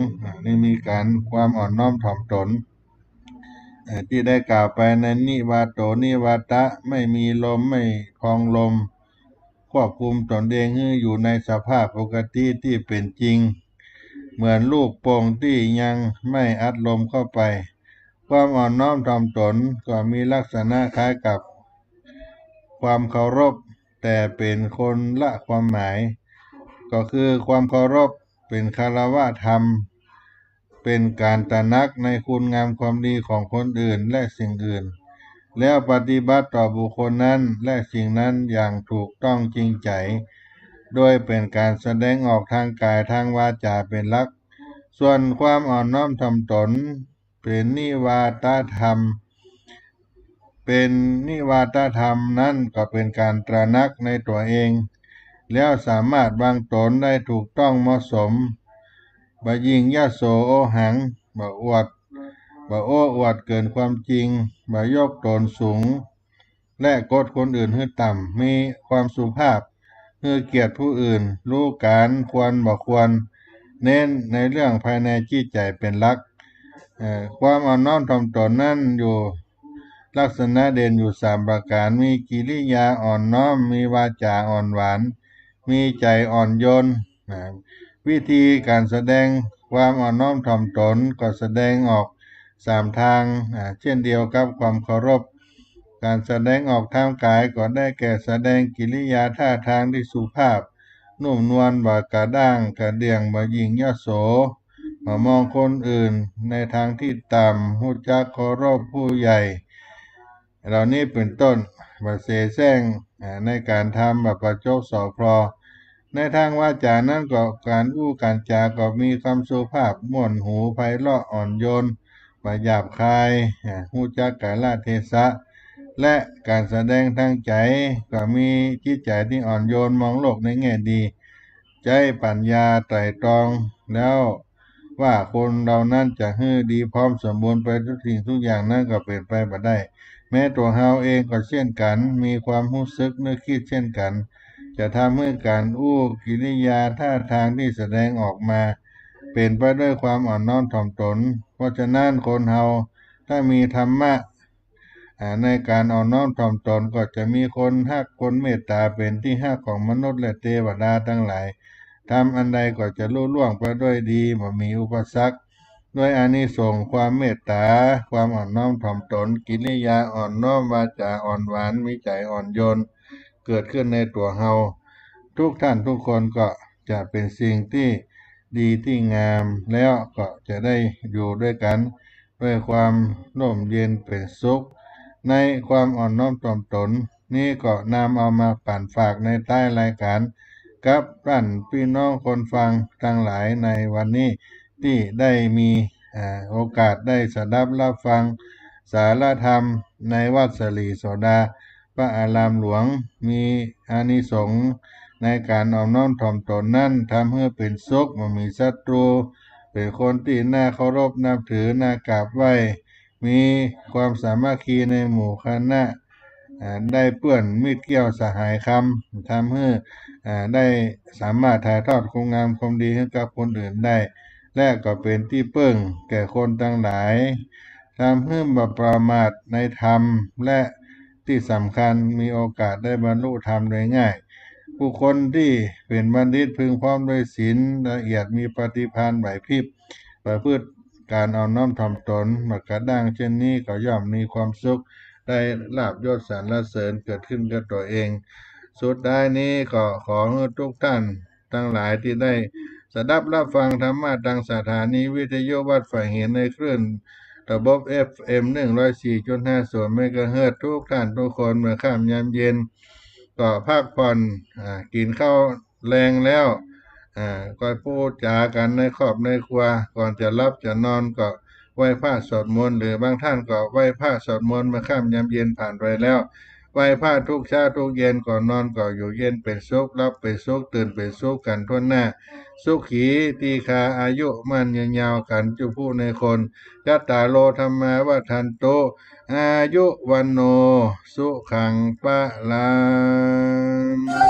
นี่มีการความอ่อนน้อมถ่อมตนที่ได้กล่าวไปในนิวาโตนิวาตะไม่มีลมไม่พองลมควบคุมตนเองให้อยู่ในสภาพปกติที่เป็นจริงเหมือนลูกโป่งที่ยังไม่อัดลมเข้าไปความอ่อนน้อมถ่อมตนก็มีลักษณะคล้ายกับความเคารพแต่เป็นคนละความหมายก็คือความเคารพเป็นคารวะธรรมเป็นการตระหนักในคุณงามความดีของคนอื่นและสิ่งอื่นแล้วปฏิบัติต่อบุคคลนั้นและสิ่งนั้นอย่างถูกต้องจริงใจโดยเป็นการแสดงออกทางกายทางวาจาเป็นหลักส่วนความอ่อนน้อมถ่อมตนเป็นนิวาตธรรมนั้นก็เป็นการตระหนักในตัวเองแล้วสามารถวางตนได้ถูกต้องเหมาะสมบ่ยิ่งยโสโอหังบ่อวดบ่โอ้อวดเกินความจริงบ่ยกตนสูงและกดคนอื่นให้ต่ำมีความสุภาพให้เกียรติผู้อื่นรู้การควรบ่ควรเน้นในเรื่องภายในจิตใจเป็นหลักความอ่อนน้อมถ่อมตนนั้นอยู่ลักษณะเด่นอยู่3ประการมีกิริยาอ่อนน้อมมีวาจาอ่อนหวานมีใจอ่อนโยนวิธีการแสดงความอ่อนน้อมถ่อมตนก็แสดงออก3ทางเช่นเดียวกับความเคารพการแสดงออกทางกายก็ได้แก่แสดงกิริยาท่าทางที่สุภาพนุ่มนวลบ่กระด้างกระเดี่ยงบ่ยิ่งยโสบ่มองคนอื่นในทางที่ต่ำรู้จักเคารพผู้ใหญ่เหล่านี้เป็นต้นบ่เสแสร้งในการทำบ่ประจบสอพลอในทางวาจานั้นก็การอู้การจาก็มีคำสุภาพม่วนหูไพเราะอ่อนโยนบ่หยาบคายรู้จักกาลเทศะและการแสดงทางใจก็มีจิตใจที่อ่อนโยนมองโลกในแง่ดีใจปัญญาไตร่ตรองแล้วว่าคนเรานั้นจะให้ดีพร้อมสมบูรณ์ไปทุกสิ่งทุกอย่างนั้นก็เป็นไปบ่ได้แม้ตัวเฮาเองก็เช่นกันมีความรู้สึกนึกคิดเช่นกันจะทำให้การอู้กิริยาท่าทางที่แสดงออกมาเป็นไปด้วยความอ่อนน้อมถ่อมตนเพราะฉะนั้นคนเฮาถ้ามีธรรมะในการอ่อนน้อมถ่อมตนก็จะมีคนฮักคนเมตตาเป็นที่ฮักของมนุษย์และเทวดาทั้งหลายทำอันใดก็จะลุล่วงไปด้วยดีบ่มีอุปสรรคด้วยอานิสงส์ความเมตตาความอ่อนน้อมถ่อมตนกิริยาอ่อนน้อมวาจาอ่อนหวานมีใจอ่อนโยนเกิดขึ้นในตัวเฮาทุกท่านทุกคนก็จะเป็นสิ่งที่ดีที่งามแล้วก็จะได้อยู่ด้วยกันด้วยความร่มเย็นเป็นสุขในความอ่อนน้อมถ่อมตนนี้ก็นำเอามาปั่นฝากในใต้รายการกับท่านพี่น้องคนฟังทั้งหลายในวันนี้ที่ได้มีโอกาสได้สดับรับฟังสารธรรมในวัดสลีโสดาพระอารามหลวงมีอานิสงส์ในการอ่อนน้อมถ่อมตนนั้นทำให้เป็นสุขบ่มีศัตรูเป็นคนที่น่าเคารพนับถือน่ากราบไหว้มีความสามัคคีในหมู่คณะได้เปื้อนมิตรเกี่ยวสหายคำทำให้ได้สามารถถ่ายทอดคุณงามความดีให้กับคนอื่นได้ และก็เป็นที่เปิ้งแก่คนทั้งหลายทำให้บ่ประมาทในธรรมและที่สำคัญมีโอกาสได้บรรลุธรรมโดยง่ายผู้คนที่เป็นบัณฑิตพึงพร้อมด้วยศีลละเอียดมีปฏิภาณไหวพริบประพฤติการเอาน้อมถ่อมตนบักกระด้างเช่นนี้ก็ย่อมมีความสุขได้ลาภยศสรรเสริญเกิดขึ้นกับตัวเอง สุดท้ายนี้ก็ขอให้ทุกท่านทั้งหลายที่ได้สดับรับฟังธรรมะทางสถานีวิทยุวัดฝ่ายเห็นในคลื่นระบบ FM 104.5 ส่วนเมกะเฮิรตซ์ทุกท่านทุกคนเมื่อค่ำยามเย็นก็พักผ่อนกินข้าวแรงแล้วก็พูดจากันในครอบในครัวก่อนจะรับจะนอนก็ไหว้พระสวดมนต์หรือบางท่านก็ไหว้พระสวดมนต์เมื่อค่ำยามเย็นผ่านไปแล้วไหว้พระทุกเช้าทุกเย็นก่อนนอนก็อยู่เย็นเป็นสุขรับเป็นสุขตื่นเป็นสุขกันทั่วหน้าสุขีตีคาอายุมันยืนยาวกันจุผู้ในคนยัตตาโลธรรมาวัฏันโตอายุวันโนสุขังปะลัง